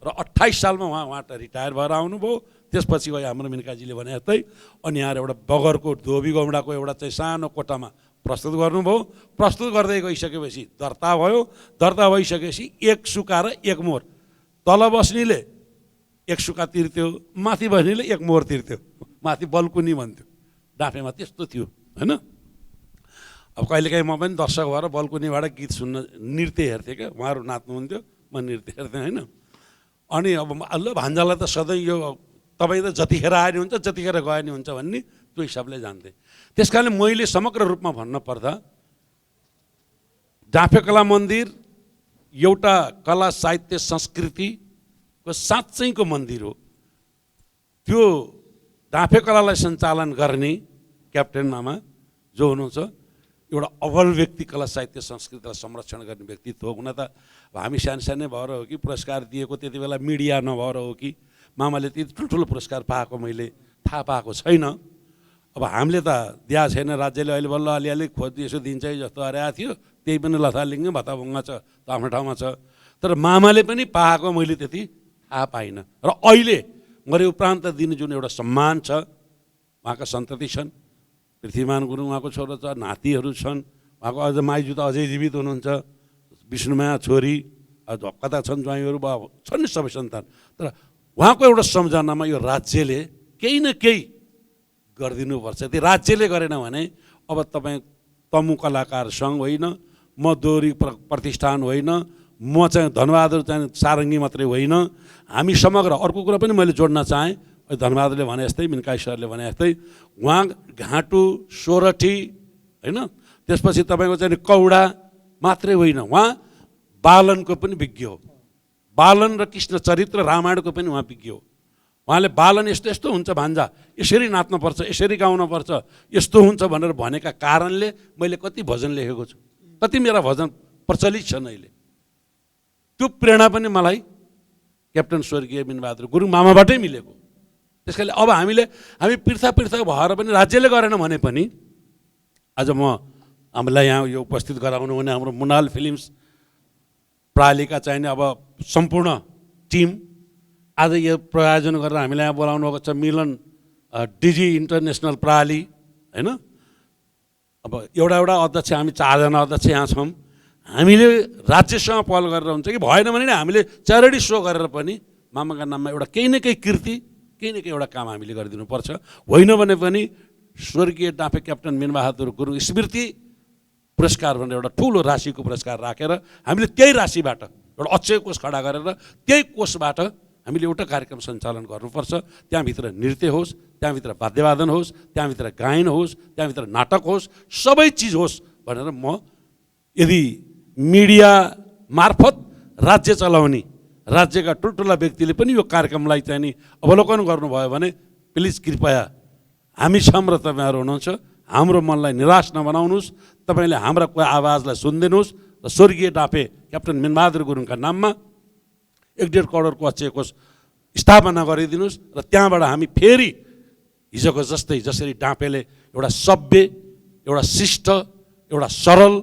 र 28 सालमा उहाँ रिटायर भएर आउनुभयो। त्यसपछि गए हाम्रो मिनकाजीले भने जस्तै अनि यहाँ एउटा बगरको धोबी गौडाको एउटा चाहिँ सानो कोठामा प्रस्तुत गर्नुभयो। प्रस्तुत गर्दै गइसकेपछि दर्ता भयो। दर्ता भइसकेपछि एक सुका र एक मोहर, तल बस्नेले एक सुका तिर्थ्यो, माथि बस्नेले एक मोहर तिर्थ्यो, माथि बल्कुनी भन्थ्यो। डाँफेमा त्यस्तो थियो होइन। अब कहिलेकाहीँ म पनि दर्शक भएर बल्कुनीबाट गीत सुन्न, नृत्य हेर्थेँ क्या, उहाँहरू नाच्नुहुन्थ्यो, म नृत्य हेर्थेँ होइन। अनि अब ल भान्जालाई त सधैँ यो तपाईँ त जतिखेर आए नि हुन्छ, जतिखेर गए नि हुन्छ भन्ने त्यो हिसाबले जान्थे। त्यस कारणले मैले समग्र रूपमा भन्न पर्दा डाँफे कला मन्दिर एउटा कला साहित्य संस्कृतिको साँच्चैको मन्दिर हो। त्यो डाँफे कलालाई सञ्चालन गर्ने क्याप्टेन मामा जो हुनुहुन्छ एउटा अब्बल व्यक्ति, कला साहित्य संस्कृतिलाई संरक्षण गर्ने व्यक्तित्व हो। हुन त हामी सानै भएर हो कि पुरस्कार दिएको त्यति बेला मिडिया नभएर हो कि मामाले त्यति ठुल्ठुलो पुरस्कार पाएको मैले थाहा पाएको छैन। अब हामीले त दिएको छैन, राज्यले अहिले बल्ल अलिअलि खोजी यसो दिन्छ जस्तो आएको थियो, त्यही पनि लथालिङ्ग भत्ताभुङ्गा छ, आफ्नो ठाउँमा छ। तर मामाले पनि पाएको मैले त्यति थाहा पाइनँ। र अहिले मरे उपरान्त दिने जुन एउटा सम्मान छ, उहाँका सन्तति छन्, पृथ्वीमान गुरुङ उहाँको छोरा छ, नातिहरू छन्, उहाँको अझ माइजू त अझै जीवित हुनुहुन्छ, विष्णुमाया छोरी, कता छन् ज्वाइँहरू भयो, छन् नि सबै सन्तान। तर उहाँको एउटा सम्झनामा यो राज्यले केही न केही गरिदिनुपर्छ। त्यो राज्यले गरेन भने अब तपाईँ तमु कलाकार सङ्घ होइन, म दोहोरी प्रतिष्ठान होइन, म चाहिँ धनबहादुर चाहिँ सारङ्गी मात्रै होइन, हामी समग्र। अर्को कुरा पनि मैले जोड्न चाहेँ, धनबहादुरले भने जस्तै, मिनकाई सरले भने जस्तै, उहाँ घाँटु, सोरठी होइन, त्यसपछि तपाईँको चाहिँ कौडा मात्रै होइन, उहाँ बालनको पनि विज्ञ हो। बालन र कृष्ण चरित्र रामायणको पनि उहाँ विज्ञ हो। उहाँले बालन यस्तो यस्तो हुन्छ भान्जा, यसरी नाच्नुपर्छ, यसरी गाउनुपर्छ, यस्तो हुन्छ भनेर भनेका कारणले मैले कति भजन लेखेको छु, कति मेरा भजन प्रचलित छन् अहिले। त्यो प्रेरणा पनि मलाई क्याप्टेन स्वर्गीय बिनबहादुर गुरुङ मामाबाटै मिलेको। त्यस कारणले अब हामी पृथक भएर पनि राज्यले गरेन भने पनि आज हामीलाई यहाँ यो उपस्थित गराउनु भने हाम्रो मुनाल फिल्म्स प्रालीका चाहिने अब सम्पूर्ण टिम आज यो प्रायोजन गरेर हामीलाई यहाँ बोलाउनु भएको छ। मिलन डिजी इन्टरनेसनल प्राली होइन। अब एउटा अध्यक्ष, हामी 4 जना अध्यक्ष यहाँ छौँ। हामीले राज्यसँग पहल गरेर हुन्छ कि भएन भने नि हामीले च्यारिटी सो गरेर पनि मामाका नाममा एउटा केही न केही कृति, केही न केही एउटा काम हामीले गरिदिनुपर्छ। होइन भने पनि स्वर्गीय डाँफे क्याप्टन बिनबहादुर गुरुङ स्मृति पुरस्कार भनेर एउटा ठुलो राशिको पुरस्कार राखेर हामीले त्यही राशिबाट एउटा अक्षय कोष खडा गरेर त्यही कोषबाट हामीले एउटा कार्यक्रम सञ्चालन गर्नुपर्छ। त्यहाँभित्र नृत्य होस्, त्यहाँभित्र वाद्यवादन होस्, त्यहाँभित्र गायन होस्, त्यहाँभित्र नाटक होस्, सबै चिज होस् भनेर म यदि मिडिया मार्फत राज्य चलाउने राज्यका ठुल्ठुला व्यक्तिले पनि यो कार्यक्रमलाई चाहिँ नि अवलोकन गर्नुभयो भने प्लिज कृपया हामी छौँ र तपाईँहरू हुनुहुन्छ, हाम्रो मनलाई निराश नबनाउनुहोस्, तपाईँले हाम्रा आवाजलाई सुनिदिनुहोस् र स्वर्गीय डाँफे क्याप्टन बिनबहादुर गुरुङका नाममा 1.5 करोडको अक्षय कोष स्थापना गरिदिनुहोस् र त्यहाँबाट हामी फेरि हिजोको जस्तै जसरी डाँफेले एउटा सभ्य, एउटा शिष्ट, एउटा सरल,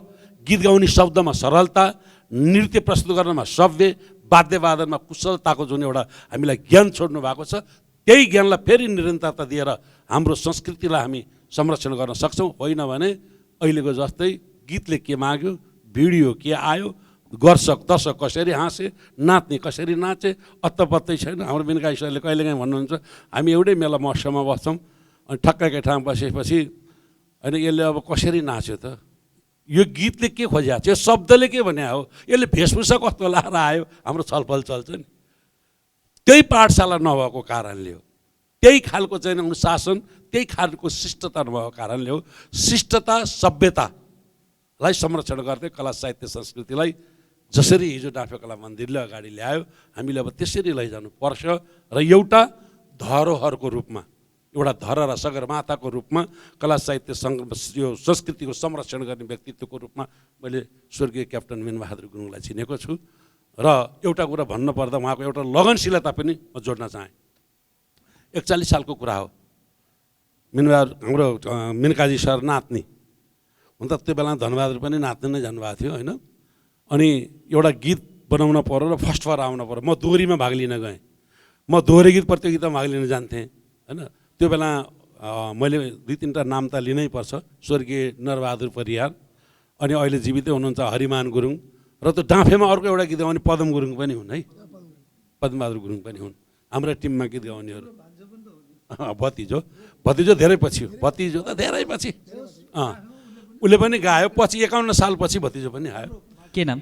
गीत गाउने शब्दमा सरलता, नृत्य प्रस्तुत गर्नमा सभ्य, वाद्यवादनमा कुशलताको जुन एउटा हामीलाई ज्ञान छोड्नु भएको छ, त्यही ज्ञानलाई फेरि निरन्तरता दिएर हाम्रो संस्कृतिलाई हामी संरक्षण गर्न सक्छौँ। होइन भने अहिलेको जस्तै गीतले के माग्यो, भिडियो के आयो, दर्शक कसरी हाँसे, नाच्ने कसरी नाचे, अत्तपत्तै छैन। हाम्रो बिनकाई सरले कहिलेकाहीँ भन्नुहुन्छ हामी एउटै मेला महोत्सवमा बस्छौँ अनि ठक्ककै ठाउँ बसेपछि होइन यसले अब कसरी नाच्यो त, यो गीतले के खोज्या छ, यो शब्दले के भने हो, यसले वेशभूषा कस्तो लाएर आयो, हाम्रो छलफल चल्छ नि। त्यही पाठशाला नभएको कारणले हो। त्यही खालको चाहिँ अनुशासन, त्यही खालको शिष्टता नभएको कारणले हो। शिष्टता सभ्यतालाई संरक्षण गर्दै कला साहित्य संस्कृतिलाई जसरी हिजो डाँफे कला मन्दिरले अगाडि ल्यायो, हामीले अब त्यसरी लैजानु पर्छ र एउटा धरोहरको रूपमा, एउटा धरहरा सगरमाथाको रूपमा कला साहित्य यो संस्कृतिको संरक्षण गर्ने व्यक्तित्वको रूपमा मैले स्वर्गीय क्याप्टन मिनबहादुर गुरुङलाई चिनेको छु। र एउटा कुरा भन्नुपर्दा उहाँको एउटा लगनशीलता पनि म जोड्न चाहेँ। 41 सालको कुरा हो। मिनबहादुर हाम्रो मिनकाजी सर नाच्ने हुन त त्यो बेला धनबहादुर पनि नाच्न नै जानुभएको थियो होइन। अनि एउटा गीत बनाउन पर्यो र फर्स्ट फर आउन पर्यो। म दोहोरीमा भाग लिन गएँ, म दोहोरी गीत प्रतियोगितामा भाग लिन जान्थेँ होइन। त्यो बेला मैले 2-3टा नाम त लिनै पर्छ। स्वर्गीय नरबहादुर परियार, अनि अहिले जीवितै हुनुहुन्छ हरिमान गुरुङ, र त्यो डाँफेमा अर्को एउटा गीत गाउने पदम गुरुङ पनि हुन् है, पद्मबहादुर गुरुङ पनि हुन् हाम्रो टिममा गीत गाउनेहरू। भतिजो धेरै पछि हो, भतिजो त धेरै पछि उसले पनि गायो। पछि 51 सालपछि भतिजो पनि आयो। के नाम?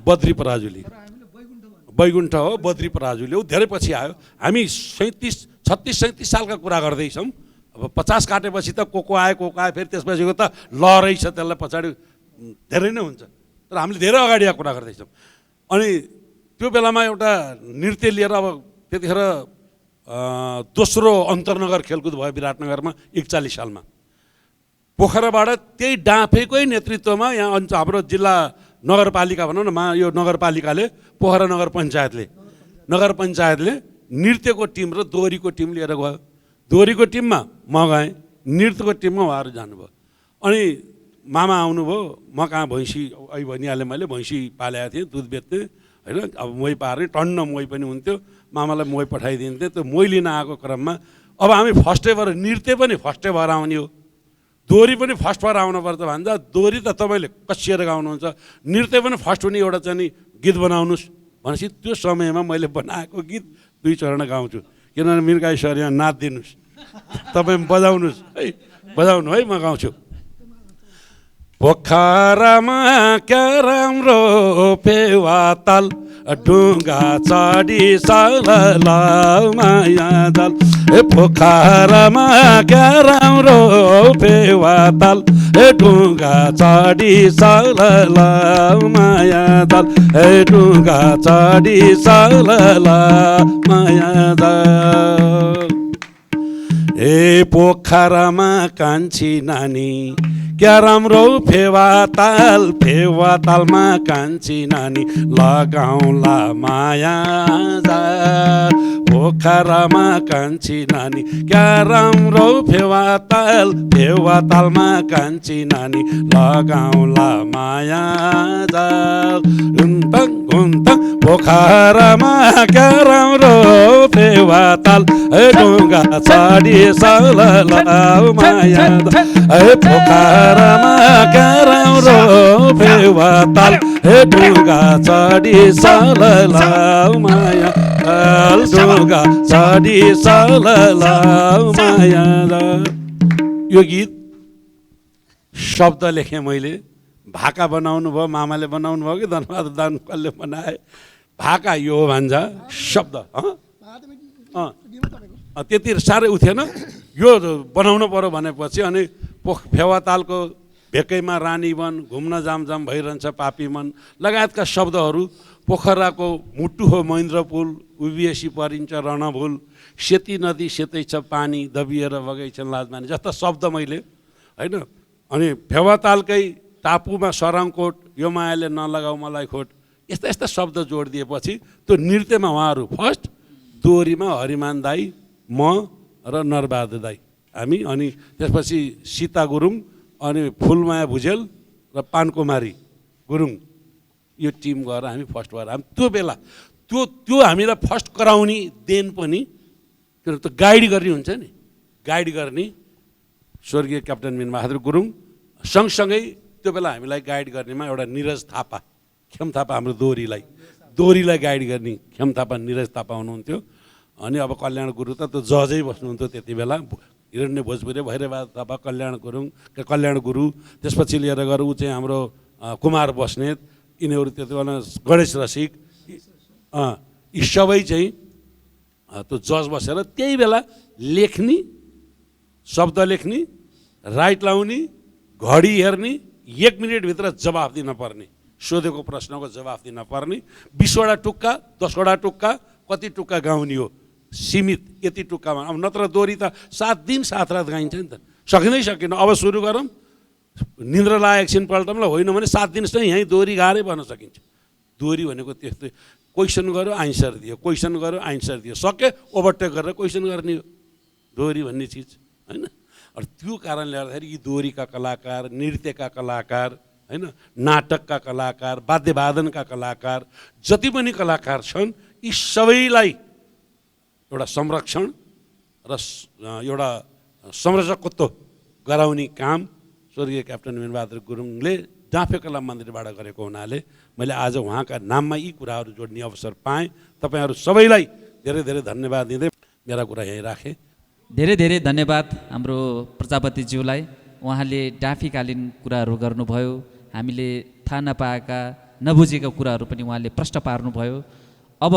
बद्री पराजुली, बैकुण्ठ हो, बद्री पराजुली ऊ धेरै पछि आयो। हामी 36-37 सालका कुरा गर्दैछौँ। अब 50 काटेपछि त को आयो फेरि त्यसपछिको त लहरै छ, त्यसलाई पछाडि धेरै नै हुन्छ। तर हामीले धेरै अगाडिका कुरा गर्दैछौँ। अनि त्यो बेलामा एउटा नृत्य लिएर अब त्यतिखेर दोस्रो अन्तरनगर खेलकुद भयो विराटनगरमा 41 सालमा। पोखराबाट त्यही डाँफेकै नेतृत्वमा यहाँ हाम्रो जिल्ला नगरपालिका भनौँ न, यो नगरपालिकाले पोखरा नगर पञ्चायतले नृत्यको टिम र दोहोरीको टिम लिएर गयो। दोहोरीको टिममा म गएँ, नृत्यको टिममा उहाँहरू जानुभयो। अनि मामा आउनुभयो, म कहाँ भैँसी अहिले भनिहालेँ मैले, भैँसी पालेको थिएँ, दुध बेच्थेँ होइन। अब मोही पार्ने टन्न मोही पनि हुन्थ्यो, मामालाई मोही पठाइदिन्थेँ। त्यो मोही लिन आएको क्रममा अब हामी फर्स्टै भएर नृत्य पनि फर्स्टै भएर आउने हो, दोहोरी पनि फर्स्ट भएर आउनुपर्छ भन्छ। दोहोरी त तपाईँले कसिएर गाउनुहुन्छ, नृत्य पनि फर्स्ट हुने एउटा चाहिँ गीत बनाउनुहोस् भनेपछि त्यो समयमा मैले बनाएको गीत 2 चरण गाउँछु। किनभने मिर्काई सर यहाँ नाचिदिनुहोस्, तपाईँ बजाउनुहोस् है, बजाउनु है, म गाउँछु। पोखरामा क्या राम्रो फेवाताल, ढुङ्गा चढी सलला माया जाल। पोखरामा क्या राम्रो फेवाताल, ढुङ्गा चढी सलला माया जाल, ढुङ्गा चढी सलला माया जाल। पोखरामा कान्छी नानी क्या राम्रो फेवातालमा कान्छी नानी लगाउला माया जाल। पोखरामा कान्छी नानी क्या राम्रो फेवातालमा कान्छी नानी लगाउला माया जाल। पोखरामा क्या राम्रो फेवाताल, ढुङ्गा चढी सलला माया जाल। पोखरामा क्या राम्रो फेवाताल, ढुङ्गा चढी सलला माया जाल, ढुङ्गा चढी सलला माया जाल। यो गीत शब्द लेखेँ मैले, भाका बनाउनु भयो, मामाले बनाउनु भयो कि धनबहादुर दानपालले बनाए। भाका यो हो भन्छ, शब्द त्यति साह्रै उठेन। यो बनाउनु पर्यो भनेपछि अनि फेवातालको भेकैमा रानी वन, घुम्न जाम भइरहन्छ पापी मन लगायतका शब्दहरू, पोखराको मुटु हो महेन्द्र पुल, उभिएसी परिन्छ रणभुल, सेती नदी सेतै छ पानी, दबिएर बगैछन् लाजमानी जस्ता शब्द मैले होइन। अनि फेवातालकै टापुमा सरङकोट, यो मायाले नलगाऊ मलाई खोट, यस्ता यस्ता शब्द जोड दिएपछि त्यो नृत्यमा उहाँहरू फर्स्ट, दोहोरीमा हरिमान दाई, म र नरबहादुर दाई हामी, अनि त्यसपछि सीता गुरुङ, अनि फुलमाया भुजेल र पानकुमारी गुरुङ, यो टिम गएर हामी फर्स्ट भएर हामी त्यो बेला त्यो हामीलाई फर्स्ट गराउने देन पनि किन त गाइड गर्ने हुन्छ नि, गाइड गर्ने स्वर्गीय क्याप्टन मिनबहादुर गुरुङ, सँगसँगै त्यो बेला हामीलाई गाइड गर्नेमा एउटा निरज थापा, खेम थापा, हाम्रो दोहोरीलाई गाइड गर्ने खेम थापा, निरज थापा हुनुहुन्थ्यो। अनि अब कल्याण गुरु त त्यो जजै बस्नुहुन्थ्यो त्यति बेला, हिरण्य भोजपुरे, भैरबहादुर थापा, कल्याण गुरु, त्यसपछि लिएर गएर ऊ चाहिँ हाम्रो कुमार बस्नेत, यिनीहरू त्यति बेला गणेश रसिक, यी सबै चाहिँ त्यो जज बसेर त्यही बेला लेख्ने, शब्द लेख्ने, राइट लाउने, घडी हेर्ने, 1 मिनेटभित्र जवाफ दिन पर्ने, सोधेको प्रश्नको जवाफ दिन पर्ने, 20वटा टुक्का 10वटा टुक्का कति टुक्का गाउने हो सीमित, यति टुक्कामा। अब नत्र दोहोरी त 7 दिन 7 रात गाइन्छ नि त, सकिँदै सकिन। अब सुरु गरौँ, निन्द्रा लाग्यो एकछिन पल्टमलाई, होइन भने 7 दिनसम्म यहीँ दोहोरी गाएरै भन्न सकिन्छ। दोहोरी भनेको त्यस्तै, क्वेसन गर्यो आन्सर दियो, क्वेसन गर्यो आन्सर दियो, सक्यो ओभरटेक गरेर क्वेसन गर्ने हो दोहोरी भन्ने चिज, होइन। और त्यो कारणले गर्दाखेरि यी दोहोरीका कलाकार, नृत्यका कलाकार, होइन, नाटकका कलाकार, वाद्यवादनका कलाकार, जति पनि कलाकार छन्, यी सबैलाई एउटा संरक्षण र एउटा संरक्षकत्व गराउने काम स्वर्गीय क्याप्टन मीनबहादुर गुरुङले डाँफे कला मन्दिरबाट गरेको हुनाले मैले आज उहाँका नाममा यी कुराहरू जोड्ने अवसर पाएँ। तपाईँहरू सबैलाई धेरै धेरै धन्यवाद दिँदै मेरा कुरा यहीँ राखेँ। धेरै धेरै धन्यवाद हाम्रो प्रजापतिज्यूलाई। उहाँले डाँफीकालीन कुराहरू गर्नुभयो, हामीले थाहा नपाएका नबुझेका कुराहरू पनि उहाँले प्रश्न पार्नुभयो। अब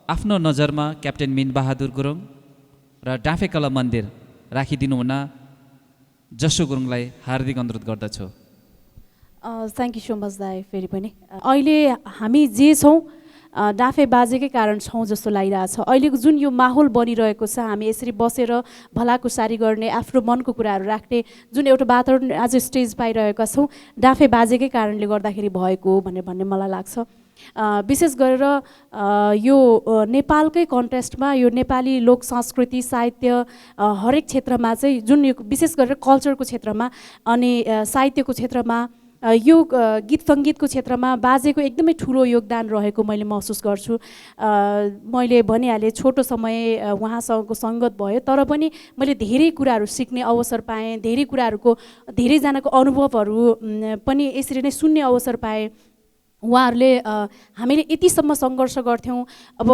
आफ्नो नजरमा क्याप्टेन मीनबहादुर गुरुङ र डाँफे कला मन्दिर राखिदिनु हुन जसो गुरुङलाई हार्दिक अनुरोध गर्दछु। थ्याङ्क यू सो मच दाई। फेरि पनि अहिले हामी जे छौँ डाँफे बाजेकै कारण छौँ जस्तो लागिरहेछ। अहिलेको जुन यो माहौल बनिरहेको छ, हामी यसरी बसेर भलाकुसारी गर्ने, आफ्नो मनको कुराहरू राख्ने जुन एउटा वातावरण आज स्टेज पाइरहेका छौँ, डाँफे बाजेकै कारणले गर्दाखेरि भएको हो भन्ने मलाई लाग्छ। विशेष गरेर यो नेपालकै कन्टेस्टमा यो नेपाली लोक संस्कृति साहित्य हरेक क्षेत्रमा चाहिँ जुन यो विशेष गरेर कल्चरको क्षेत्रमा अनि साहित्यको क्षेत्रमा यो गीत सङ्गीतको क्षेत्रमा बाजेको एकदमै ठुलो योगदान रहेको मैले महसुस गर्छु। मैले भनिहालेँ छोटो समय उहाँसँगको सङ्गत भयो, तर पनि मैले धेरै कुराहरू सिक्ने अवसर पाएँ, धेरै कुराहरूको धेरैजनाको अनुभवहरू पनि यसरी नै सुन्ने अवसर पाएँ। उहाँहरूले हामीले यतिसम्म सङ्घर्ष गर्थ्यौँ। अब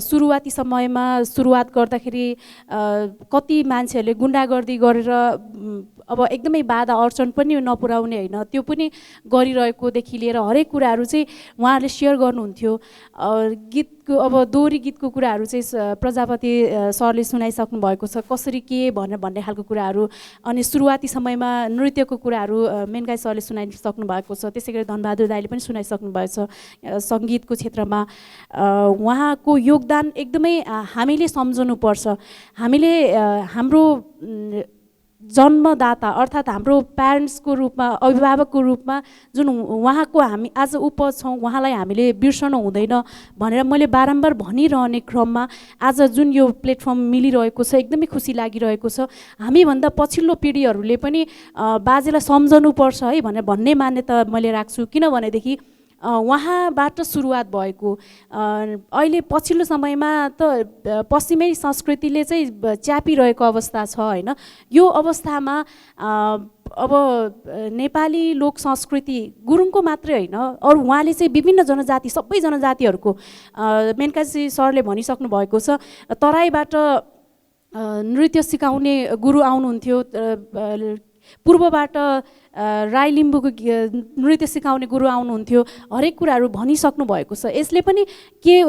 सुरुवाती समयमा सुरुवात गर्दाखेरि कति मान्छेहरूले गुन्डागर्दी गरेर अब एकदमै बाधा अर्चन पनि नपुर्याउने होइन, त्यो पनि गरिरहेकोदेखि लिएर हरेक कुराहरू चाहिँ उहाँहरूले सेयर गर्नुहुन्थ्यो। गीतको अब दोहोरी गीतको कुराहरू चाहिँ प्रजापति सरले सुनाइसक्नु भएको छ, कसरी के भन्ने खालको कुराहरू। अनि सुरुवाती समयमा नृत्यको कुराहरू मेनकाई सरले सुनाइसक्नु भएको छ, त्यसै गरी धनबहादुर दाइले पनि सुनाइसक्नु भएको छ। सङ्गीतको क्षेत्रमा उहाँको योगदान एकदमै हामीले सम्झनुपर्छ। हामीले हाम्रो जन्मदाता अर्थात् हाम्रो प्यारेन्ट्सको रूपमा, अभिभावकको रूपमा जुन उहाँको हामी आज उप छौँ, उहाँलाई हामीले बिर्सनु हुँदैन भनेर मैले बारम्बार भनिरहने क्रममा आज जुन यो प्लेटफर्म मिलिरहेको छ, एकदमै खुसी लागिरहेको छ। हामीभन्दा पछिल्लो पिँढीहरूले पनि बाजेलाई सम्झनुपर्छ है भन्ने मान्यता मैले राख्छु। किनभनेदेखि उहाँबाट सुरुवात भएको अहिले पछिल्लो समयमा त पश्चिमै संस्कृतिले चाहिँ च्यापिरहेको अवस्था छ होइन। यो अवस्थामा अब नेपाली लोक संस्कृति गुरुङको मात्रै होइन, अरू उहाँले चाहिँ विभिन्न जनजाति सबै जनजातिहरूको मेनकाजी सरले भनिसक्नु भएको छ। तराईबाट नृत्य सिकाउने गुरु आउनुहुन्थ्यो, पूर्वबाट राई लिम्बूको नृत्य सिकाउने गुरु आउनुहुन्थ्यो। हरेक कुराहरू भनिसक्नु भएको छ। यसले पनि के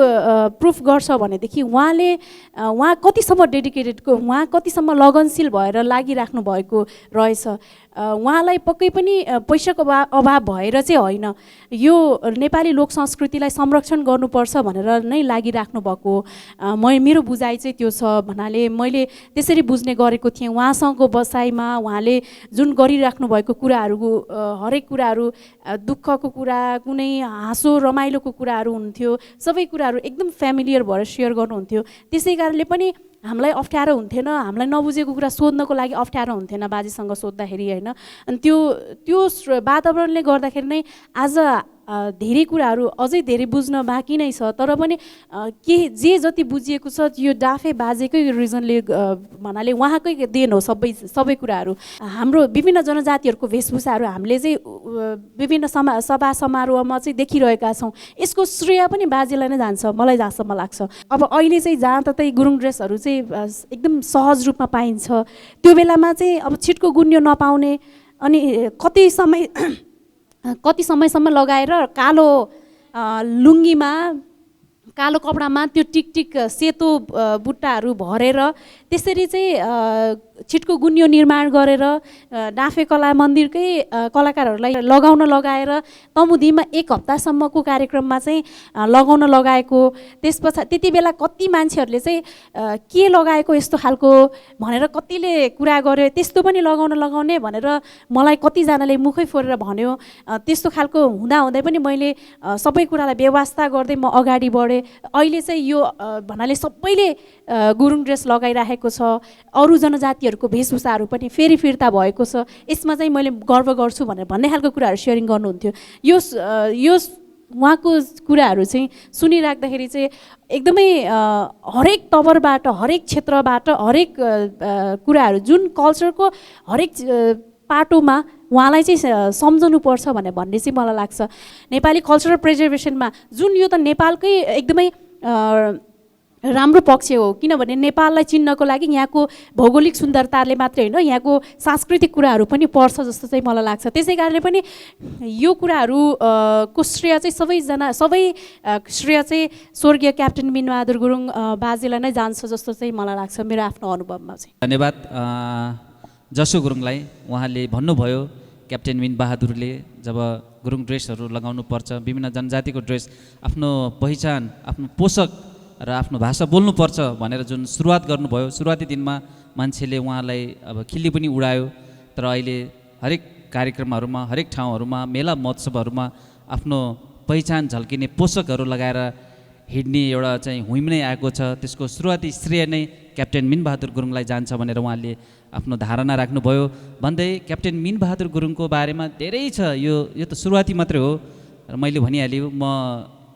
प्रुफ गर्छ भनेदेखि उहाँ कतिसम्म डेडिकेटेडको, उहाँ कतिसम्म लगनशील भएर लागिराख्नु भएको रहेछ। उहाँलाई पक्कै पनि पैसाको अभाव भएर चाहिँ होइन, यो नेपाली लोक संस्कृतिलाई संरक्षण गर्नुपर्छ भनेर नै लागिराख्नु भएको मेरो बुझाइ चाहिँ त्यो छ भन्नाले मैले त्यसरी बुझ्ने गरेको थिएँ। उहाँसँगको बसाइमा उहाँले जुन गरिराख्नु भएको कुराहरू, हरेक कुराहरू, दुःखको कुरा, कुनै हाँसो रमाइलोको कुराहरू हुन्थ्यो, सबै कुराहरू एकदम फ्यामिलियर भएर सेयर गर्नुहुन्थ्यो। त्यसै कारणले पनि हामीलाई अप्ठ्यारो हुन्थेन, हामीलाई नबुझेको कुरा सोध्नको लागि अप्ठ्यारो हुन्थेन बाजेसँग सोद्धाखेरि होइन। अनि त्यो वातावरणले गर्दाखेरि नै आज धेरै कुराहरू अझै धेरै बुझ्न बाँकी नै छ। तर पनि जे जति बुझिएको छ यो डाँफे बाजेकै रिजनले भन्नाले उहाँकै देन हो। सबै कुराहरू हाम्रो विभिन्न जनजातिहरूको वेशभूषाहरू हामीले चाहिँ विभिन्न सभा समारोहमा चाहिँ देखिरहेका छौँ। यसको श्रेय पनि बाजेलाई नै जान्छ मलाई जहाँसम्म लाग्छ। अब अहिले चाहिँ जहाँ ततै गुरुङ ड्रेसहरू चाहिँ एकदम सहज रूपमा पाइन्छ, त्यो बेलामा चाहिँ अब छिटको गुन्यो नपाउने अनि कति समयसम्म लगाएर कालो लुङ्गीमा कालो कपडामा त्यो टिकटिक सेतो बुट्टाहरू भरेर त्यसरी चाहिँ छिटको गुन्यो निर्माण गरेर डाँफे कला मन्दिरकै कलाकारहरूलाई लगाएर तमुदीमा 1 हप्तासम्मको कार्यक्रममा चाहिँ लगाउन लगाएको। त्यति बेला कति मान्छेहरूले चाहिँ के लगाएको यस्तो खालको भनेर कतिले कुरा गर्यो, त्यस्तो पनि लगाउने भनेर मलाई कतिजनाले मुखै फोरेर भन्यो। त्यस्तो खालको हुँदाहुँदै पनि मैले सबै कुरालाई व्यवस्था गर्दै म अगाडि बढेँ। अहिले चाहिँ यो भन्नाले सबैले गुरुङ ड्रेस लगाइराखेको छ, अरू जनजातिहरूको वेशभूषाहरू पनि फेरि फिर्ता भएको छ। यसमा चाहिँ मैले गर्व गर्छु भन्ने खालको कुराहरू सेयरिङ गर्नुहुन्थ्यो। यो उहाँको कुराहरू चाहिँ सुनिराख्दाखेरि चाहिँ एकदमै हरेक तवरबाट, हरेक क्षेत्रबाट, हरेक कुराहरू जुन कल्चरको हरेक पाटोमा उहाँलाई चाहिँ सम्झनुपर्छ भन्ने चाहिँ मलाई लाग्छ। नेपाली कल्चरल प्रिजर्भेसनमा जुन यो त नेपालकै एकदमै राम्रो पक्ष हो, किनभने नेपाललाई चिन्नको लागि यहाँको भौगोलिक सुन्दरताले मात्रै होइन, यहाँको सांस्कृतिक कुराहरू पनि पर्छ जस्तो चाहिँ मलाई लाग्छ। त्यसै कारणले पनि यो कुराहरू को श्रेय चाहिँ सबै श्रेय चाहिँ स्वर्गीय क्याप्टेन मिनबहादुर गुरुङ बाजेलाई नै जान्छ जस्तो चाहिँ मलाई लाग्छ मेरो आफ्नो अनुभवमा चाहिँ। धन्यवाद जसो गुरुङलाई। उहाँले भन्नुभयो क्याप्टेन मिनबहादुरले जब गुरुङ ड्रेसहरू लगाउनु पर्छ, विभिन्न जनजातिको ड्रेस, आफ्नो पहिचान, आफ्नो पोषक र आफ्नो भाषा बोल्नुपर्छ भनेर जुन सुरुवात गर्नुभयो, सुरुवाती दिनमा मान्छेले उहाँलाई अब खिल्ली पनि उडायो। तर अहिले हरेक कार्यक्रमहरूमा, हरेक ठाउँहरूमा, मेला महोत्सवहरूमा आफ्नो पहिचान झल्किने पोषकहरू लगाएर हिँड्ने एउटा चाहिँ हुइम नै आएको छ। त्यसको सुरुवाती श्रेय नै क्याप्टेन मिनबहादुर गुरुङलाई जान्छ भनेर उहाँले आफ्नो धारणा राख्नुभयो। भन्दै क्याप्टेन मिनबहादुर गुरुङको बारेमा धेरै छ, यो त सुरुवाती मात्रै हो। र मैले भनिहालेँ, म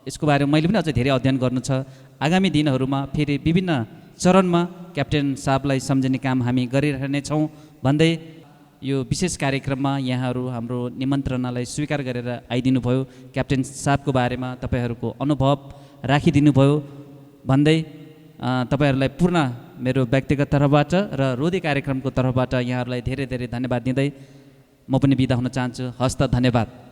यसको बारेमा मैले पनि अझ धेरै अध्ययन गर्नु छ। आगामी दिनहरूमा फेरि विभिन्न चरणमा क्याप्टेन साहबलाई सम्झने काम हामी गरिरहनेछौँ भन्दै यो विशेष कार्यक्रममा यहाँहरू हाम्रो निमन्त्रणालाई स्वीकार गरेर आइदिनु भयो। क्याप्टेन साहबको बारेमा तपाईँहरूको अनुभव राखिदिनु भयो भन्दै तपाईँहरूलाई पूर्ण मेरो व्यक्तिगत तर्फबाट र रोदी कार्यक्रमको तर्फबाट यहाँहरूलाई धेरै धेरै धन्यवाद दिँदै म पनि बिदा हुन चाहन्छु। हस्त, धन्यवाद।